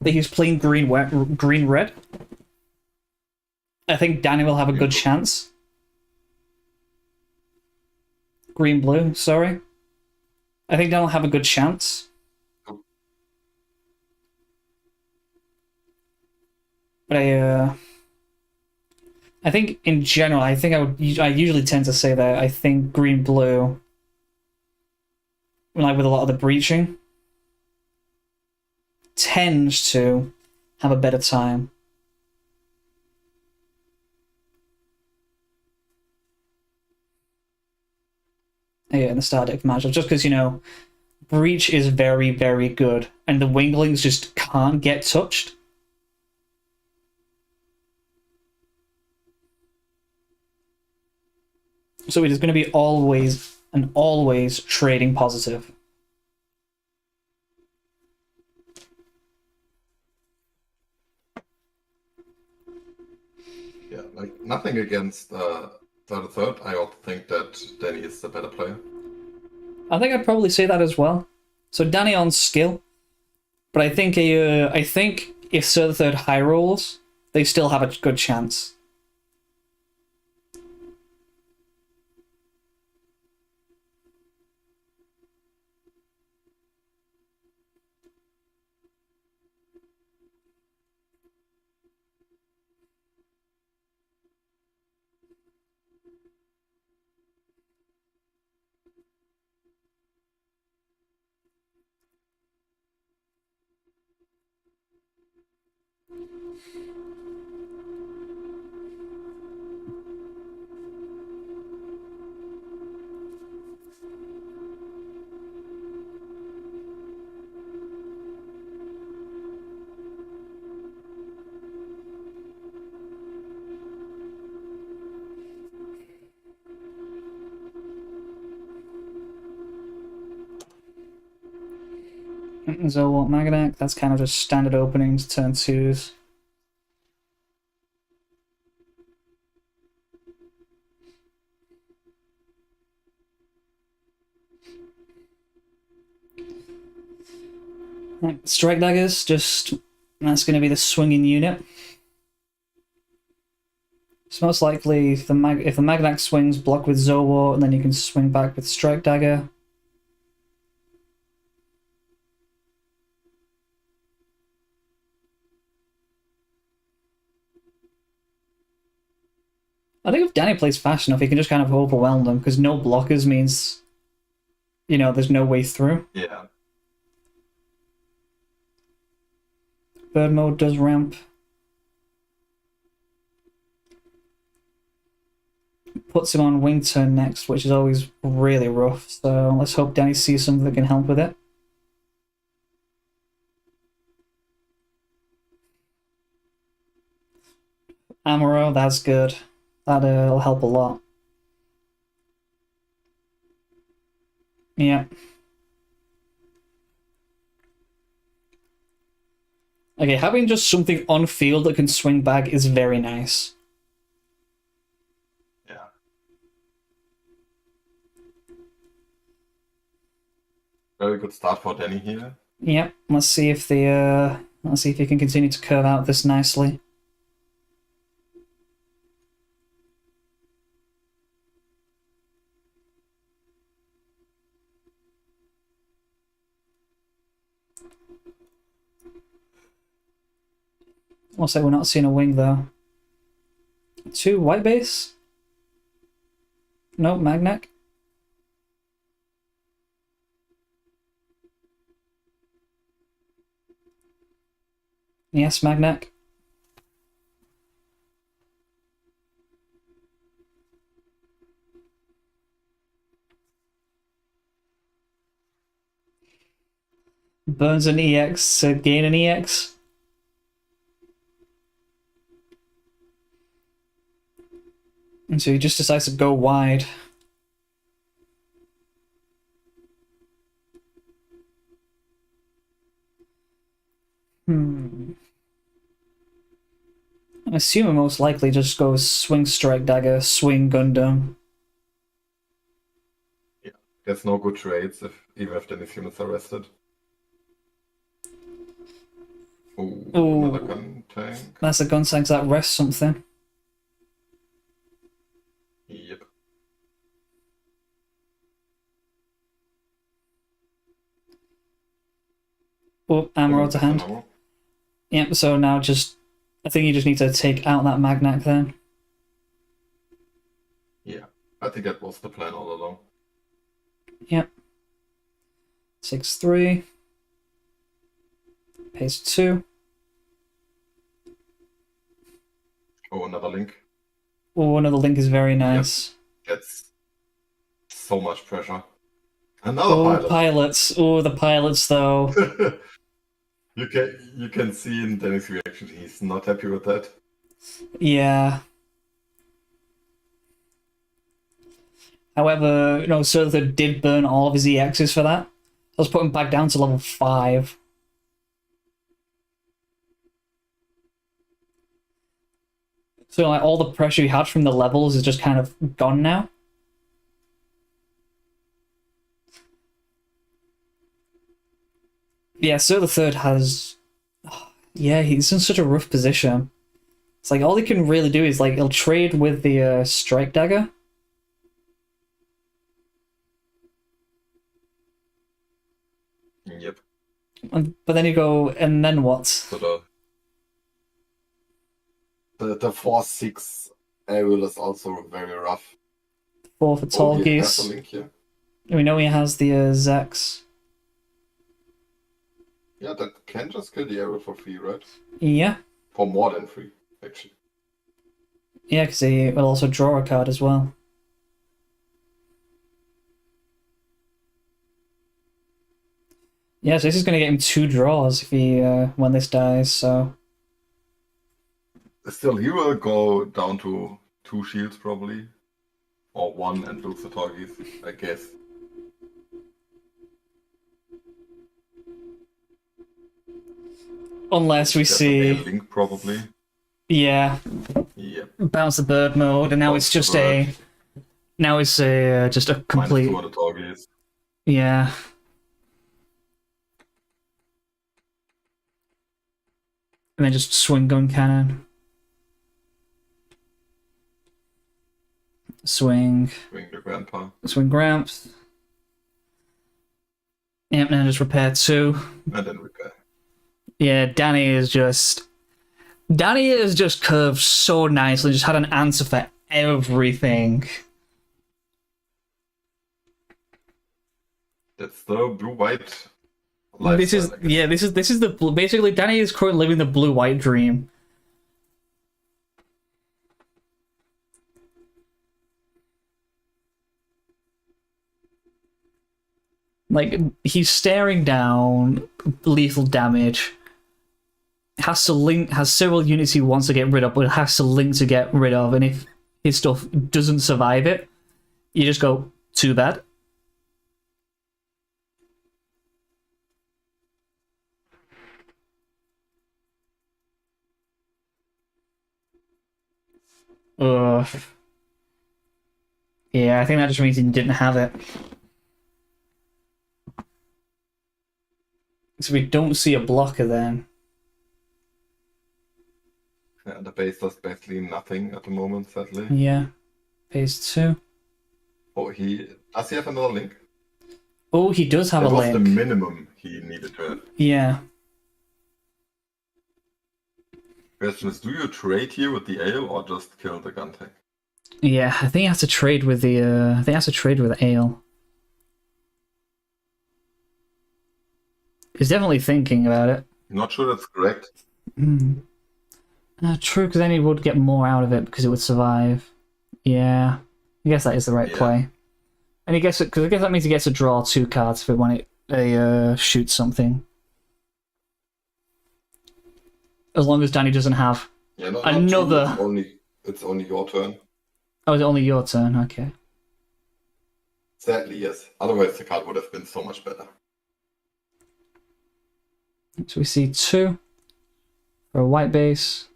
that he's playing green-red, I think Danny will have a good chance. Green-blue, sorry. I think Danny will have a good chance. But I think in general, I usually tend to say that I think green-blue, like with a lot of the breaching, tends to have a better time. Yeah, in the start deck matchup, just because, you know, breach is very, very good, and the winglings just can't get touched. So it is going to be always and always trading positive. Yeah, like nothing against third. I also think that Danny is the better player. I think I'd probably say that as well. So Danny on skill, but I think if Sir the Third high rolls, they still have a good chance. So what, Magadak? That's kind of just standard openings, turn 2s. Strike daggers, that's going to be the swinging unit. So most likely, if the Magnac swings, block with Zowar, and then you can swing back with Strike Dagger. I think if Danny plays fast enough, he can just kind of overwhelm them, because no blockers means, you know, there's no way through. Yeah. Bird mode does ramp. Puts him on wing turn next, which is always really rough, so let's hope Danny sees something that can help with it. Amaro, that's good. That'll help a lot. Yeah. Okay, having just something on field that can swing back is very nice. Yeah. Very good start for Danny here. Yep. Let's see if he can continue to curve out this nicely. Looks like we're not seeing a wing though. 2 white base? No, Magnac. Yes, Magnac. Burns an EX to gain an EX. And so he just decides to go wide. I assume it most likely just goes swing Strike Dagger, swing Gundam. Yeah. There's no good trades even if Danny's units are rested. Ooh, another gun tank. That's a gun tank that rests something. Yep. Oh, ammo to hand. Ammo. Yep, so now I think you just need to take out that Magnac then. Yeah, I think that was the plan all along. Yep. 6-3. Pays 2. Oh, another link. Oh, another link is very nice. Yep. Gets so much pressure. Another pilot. Pilots. Oh, the pilots though. You can see in Danny's reaction he's not happy with that. Yeah. However, you know, Surther did burn all of his EXs for that. Let's put him back down to level 5. So like all the pressure he had from the levels is just kind of gone now. Yeah, Sir the Third has... Yeah, he's in such a rough position. It's like all he can really do is like he'll trade with the Strike Dagger. Yep. But then you go, and then what? So the 4-6 aerial is also very rough. 4 for Tall Geese. We know he has the Zex. Yeah, that can just kill the aerial for free, right? Yeah. For more than free, actually. Yeah, because he will also draw a card as well. Yeah, so this is going to get him 2 draws if he when this dies, so... Still, he will go down to 2 shields, probably. Or 1 and lose the Torgis, I guess. Unless we see... Link, probably. Yeah. Yep. Bounce the bird mode, and now it's just a... Now it's just a complete... -2 on the Torgis. Yeah. And then just swing gun cannon. Swing. Swing the grandpa. Swing Gramps. Yep, now just repair 2. And then repair. Yeah, Danny is just curved so nicely, just had an answer for everything. That's the blue-white This is basically Danny is currently living the blue-white dream. Like, he's staring down, lethal damage. Has several units he wants to get rid of, but has to link to get rid of, and if his stuff doesn't survive it, you just go, too bad. Ugh. Yeah, I think that just means he didn't have it. So we don't see a blocker then. Yeah, the base does basically nothing at the moment, sadly. Yeah. Phase 2. Oh, does he have another link? Oh, he does have a link. That was the minimum he needed to have. Yeah. Question is, do you trade here with the ale or just kill the gun tank? Yeah, I think he has to trade with the I think he has to trade with Ale. He's definitely thinking about it. Not sure that's correct. True, because then he would get more out of it because it would survive. Yeah, I guess that is the right play. And he gets it because I guess that means he gets to draw 2 cards for when it shoots something. As long as Danny doesn't have another. It's only your turn. Oh, is it only your turn? Okay. Sadly, yes. Otherwise, the card would have been so much better. So we see 2 for a white base.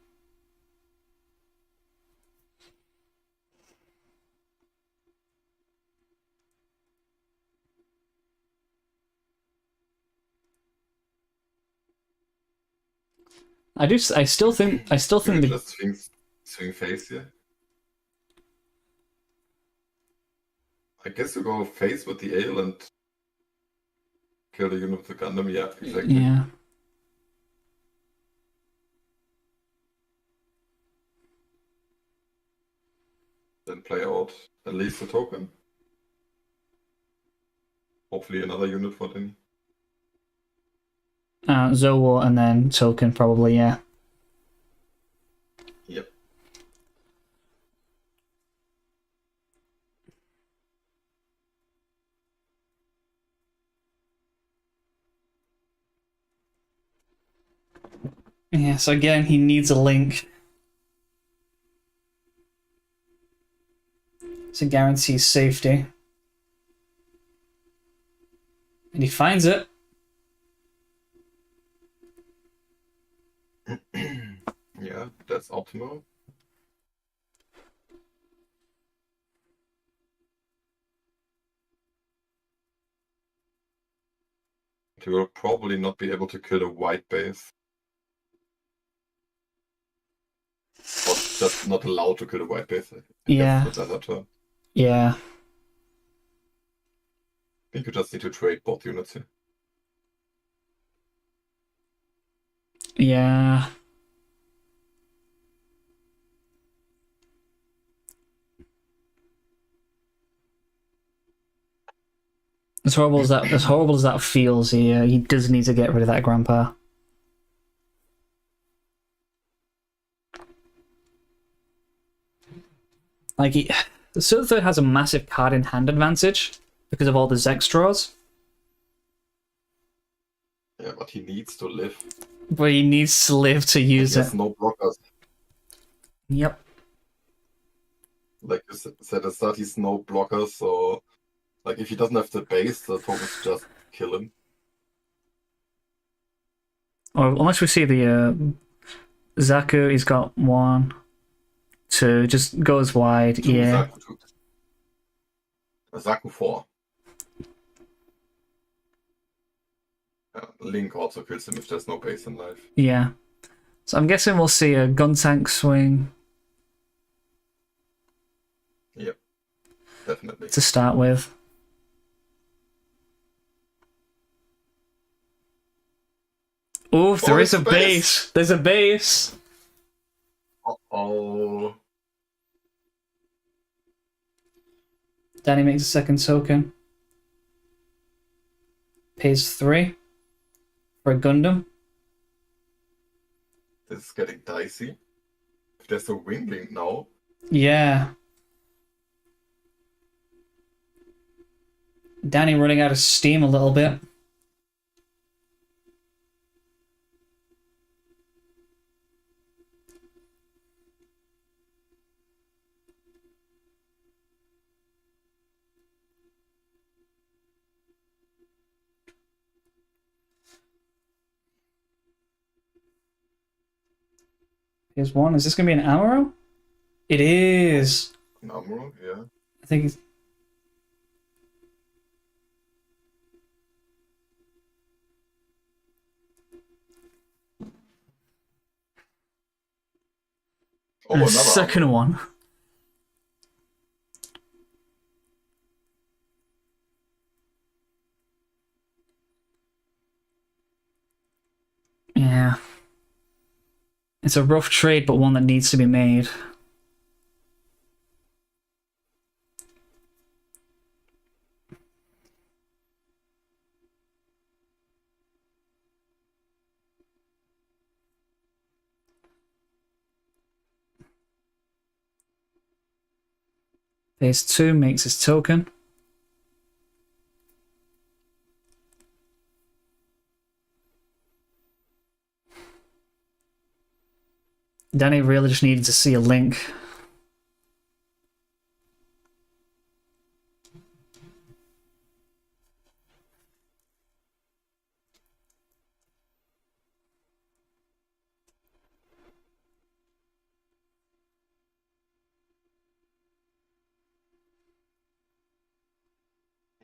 I still think the just swing face here. I guess you go face with the ale and kill the unit with the Gundam. Yeah, exactly. Yeah. Then play out at least a token. Hopefully another unit for Danny. Zowar and then token probably, yeah. Yep. Yeah, so again, he needs a link. To guarantee safety. And he finds it. Yeah, that's optimal. He will probably not be able to kill a white base. Or just not allowed to kill a white base. Yeah. That's another turn. Yeah. I think you just need to trade both units here. Yeah. As horrible as that feels, he does need to get rid of that grandpa. Like the Silver has a massive card in hand advantage because of all the Zex draws. Yeah, but he needs to live. But he needs to live to use it. He has no blockers. Yep. Like you said at the start, he's no blockers, so like if he doesn't have the base, the tokens just kill him. Or unless we see the Zaku, he's got 1, 2, just goes wide. 2, yeah. Zaku 2. Zaku 4. Link also kills him if there's no base in life. Yeah. So I'm guessing we'll see a gun tank swing. Yep. definitely. to start with. Oof, there is a base. There's a base. Uh-oh. Danny makes a second token. Pays 3 for a Gundam. This is getting dicey. If there's a wing link now. Yeah. Danny running out of steam a little bit. Here's one. Is this going to be an Amaro? It is. An Amuro, yeah. I think it's... Oh, another second Amuro. one. Yeah. It's a rough trade, but one that needs to be made. Phase 2 makes his token. Danny really just needed to see a link.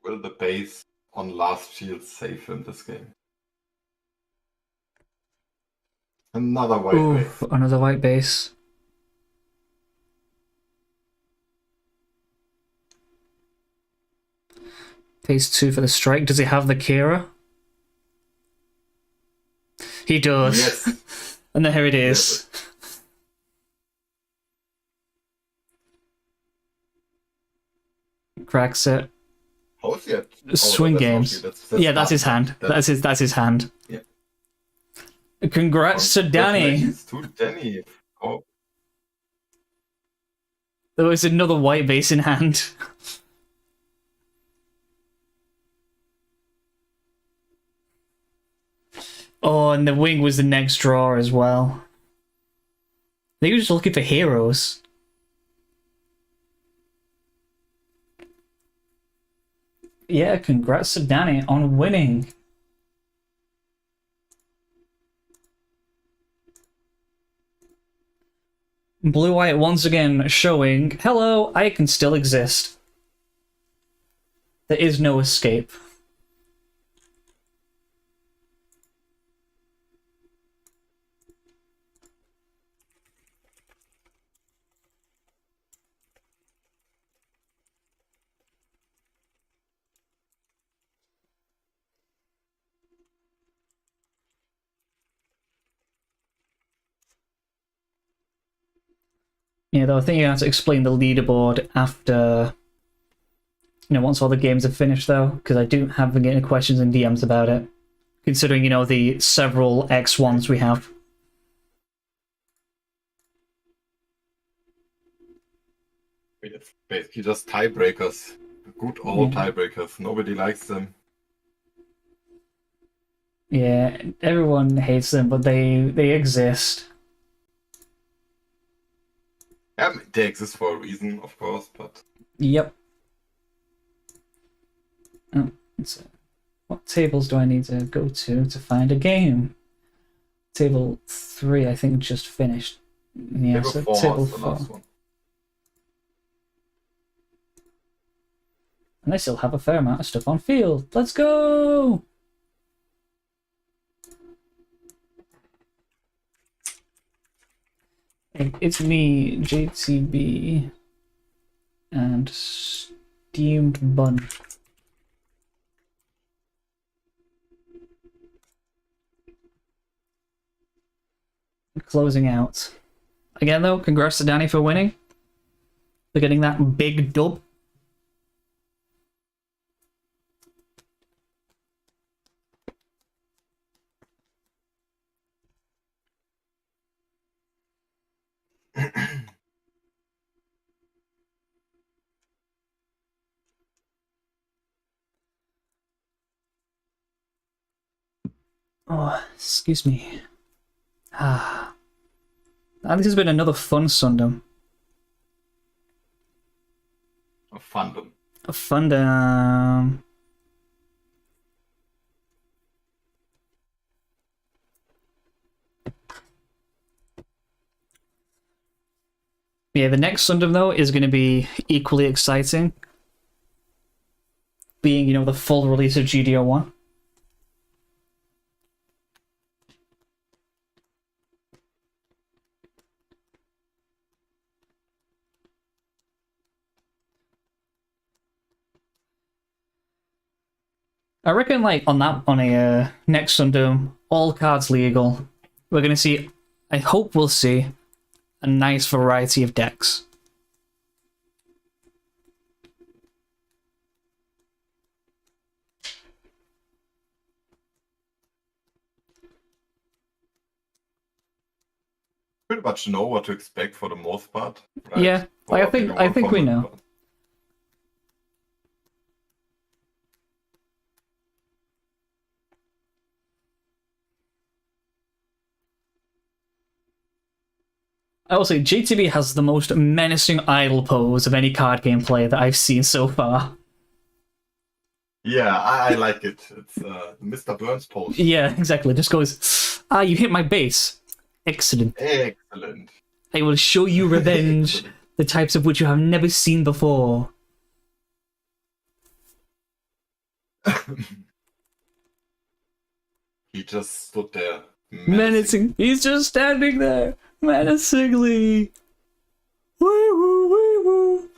Will the base on last shield save in this game? Another white base. Another white base. Phase 2 for the strike. Does he have the Kira? He does. Yes. And then here it is. Yes. Cracks it. How's he at? Swing that's games. That's his hand. That's his hand. Yeah. Congrats to Danny. To Danny. Oh. There was another white base in hand. Oh, and the wing was the next draw as well. They were just looking for heroes. Yeah, congrats to Danny on winning. Blue White once again showing, hello, I can still exist. There is no escape. Yeah, though I think you have to explain the leaderboard after, once all the games are finished, though, because I do have been getting questions and DMs about it, considering, the several X1s we have. It's basically just tiebreakers. Good old tiebreakers. Nobody likes them. Yeah, everyone hates them, but they exist. Yeah, they exist for a reason, of course, but... Yep. Oh, what tables do I need to go to find a game? Table 3, I think, just finished. Yeah, table so 4 table was the 4. last one. And I still have a fair amount of stuff on field. Let's go! It's me, JTB, and steamed bun. Closing out. Again, though, congrats to Danny for winning. For getting that big dub. Oh, excuse me. Ah. This has been another fun Sundom. A fandom. A Fundum. Yeah, the next Sundom, though, is going to be equally exciting. Being, the full release of GDO 1. I reckon, on a next Sundom, all cards legal. We're going to see, I hope we'll see, a nice variety of decks. Pretty much know what to expect for the most part. Right? Yeah, I think we know. I will say, GTB has the most menacing idle pose of any card game player that I've seen so far. Yeah, I like it. It's the Mr. Burns pose. Yeah, exactly. Just goes, you hit my base. Excellent. Excellent. I will show you revenge, the types of which you have never seen before. He just stood there. Menacing. He's just standing there, menacingly. Woo woo woo woo.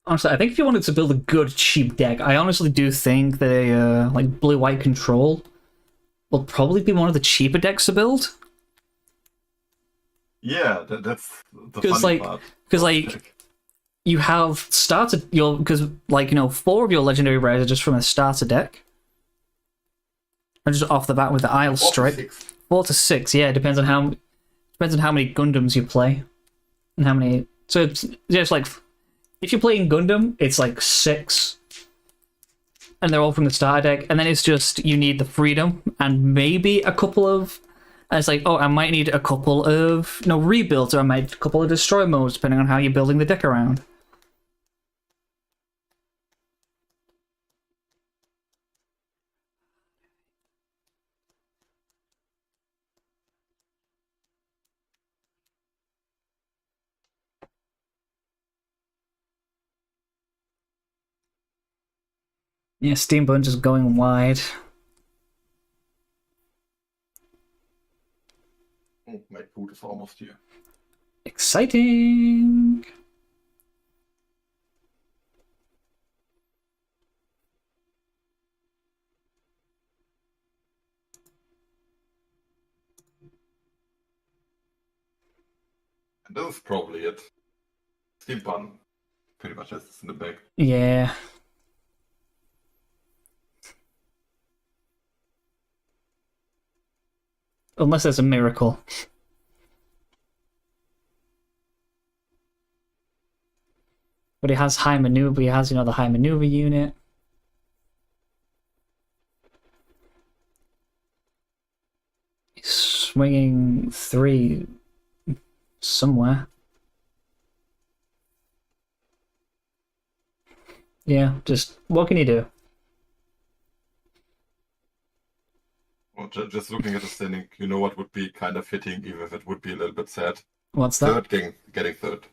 Honestly, I think if you wanted to build a good cheap deck, I honestly do think that a blue-white control will probably be one of the cheaper decks to build. Yeah, that's the funny part. Because you have started your 4 of your legendary rares are just from a starter deck. And just off the bat with the Isle Strike. 4 to 6, yeah, depends on how many Gundams you play. And how many, so it's just if you're playing Gundam, it's 6. And they're all from the starter deck, and then it's just you need the freedom and maybe a couple of, and it's I might need a couple of rebuilds, or I might need a couple of destroy modes, depending on how you're building the deck around. Yeah, Steam Bunch is going wide. Oh, my food is almost here. Exciting! And this is probably it. Steam Bun pretty much has this in the bag. Yeah. Unless there's a miracle. But he has high maneuver, he has, the high maneuver unit. He's swinging 3 somewhere. Yeah, just, what can you do? Well, just looking at the standing, you know what would be kind of fitting, even if it would be a little bit sad. What's that? Getting third.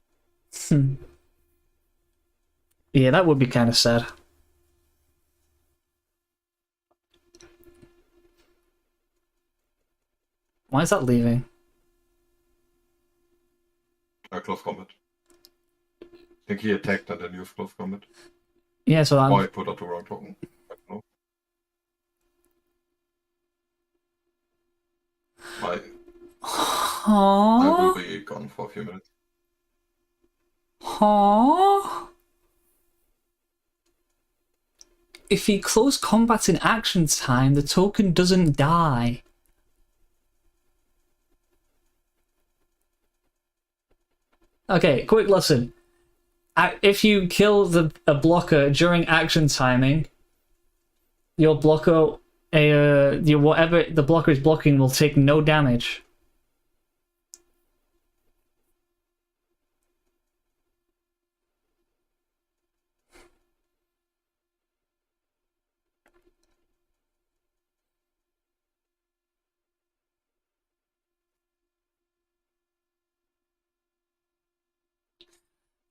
Yeah, that would be kind of sad. Why is that leaving? Close combat. I think he attacked and then used close combat. Yeah, so Or I'm... I put out the wrong token. I don't know. I will be gone for a few minutes. If he close combats in action time, the token doesn't die. Okay, quick lesson. If you kill a blocker during action timing, your blocker, whatever the blocker is blocking will take no damage.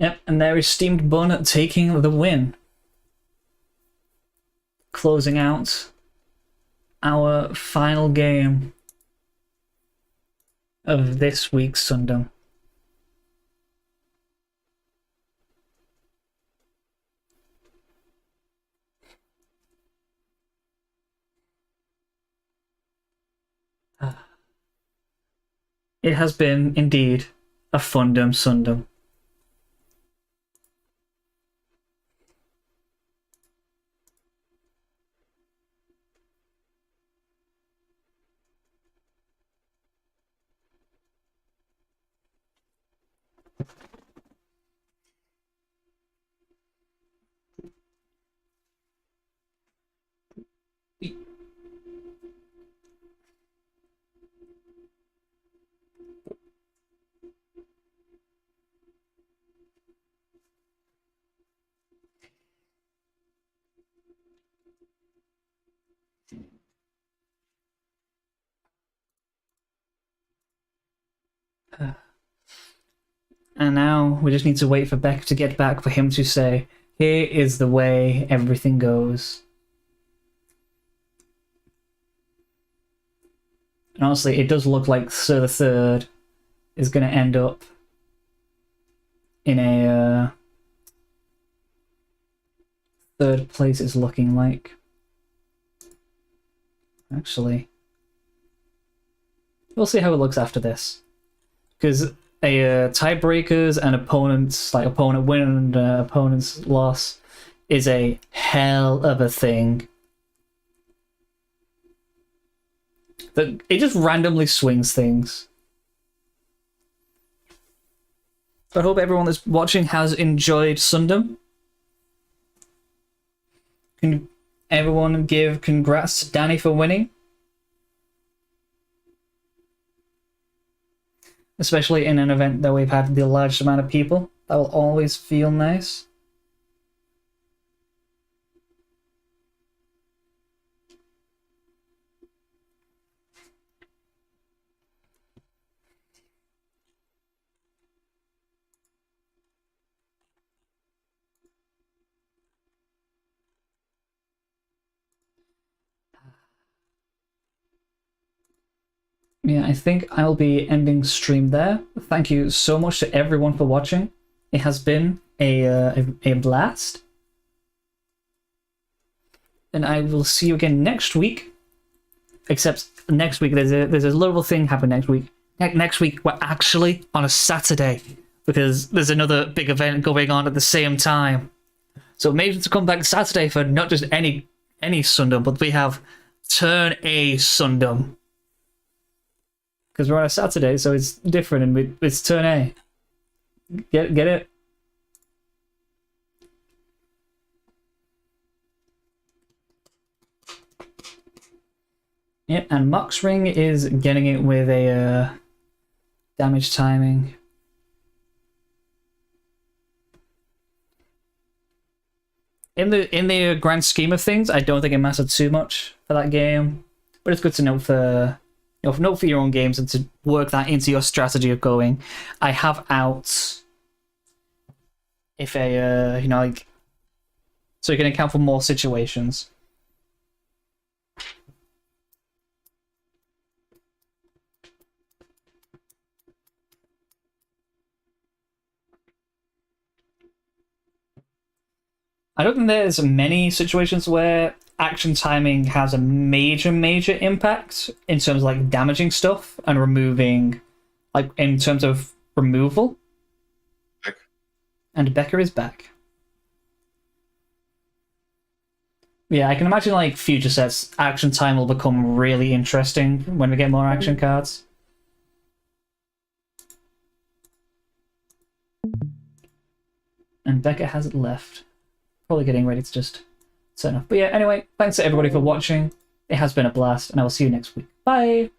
Yep, and there is Steamed Bun taking the win. Closing out our final game of this week's Gundam. It has been, indeed, a Fundum Sundum. And now we just need to wait for Beck to get back for him to say, here is the way everything goes. And honestly, it does look like Sir the Third is going to end up in a third place, it's looking like. Actually, we'll see how it looks after this. Because tiebreakers and opponents, like opponent win and opponent's loss, is a hell of a thing. It just randomly swings things. I hope everyone that's watching has enjoyed Sundom. Can everyone give congrats to Danny for winning? Especially in an event that we've had the largest amount of people. That will always feel nice. Yeah, I think I'll be ending stream there. Thank you so much to everyone for watching. It has been a blast. And I will see you again next week. Except next week there's a little thing happening next week. Next week we're actually on a Saturday because there's another big event going on at the same time. So maybe to come back Saturday for not just any Sundom, but we have Turn A Sundom. Because we're on a Saturday, so it's different, and it's Turn A. Get it? Yep, and Mox Ring is getting it with a damage timing. In the grand scheme of things, I don't think it mattered too much for that game, but it's good to note for note for your own games and to work that into your strategy of going. I have outs if like, so you can account for more situations. I don't think there's many situations where action timing has a major impact in terms of like damaging stuff and removing, like in terms of removal. Back. And Becca is back. Yeah, I can imagine like future sets, action time will become really interesting when we get more action cards. And Becca hasn't left. Probably getting ready to just turn off. But yeah, anyway, thanks to everybody for watching. It has been a blast, and I will see you next week. Bye!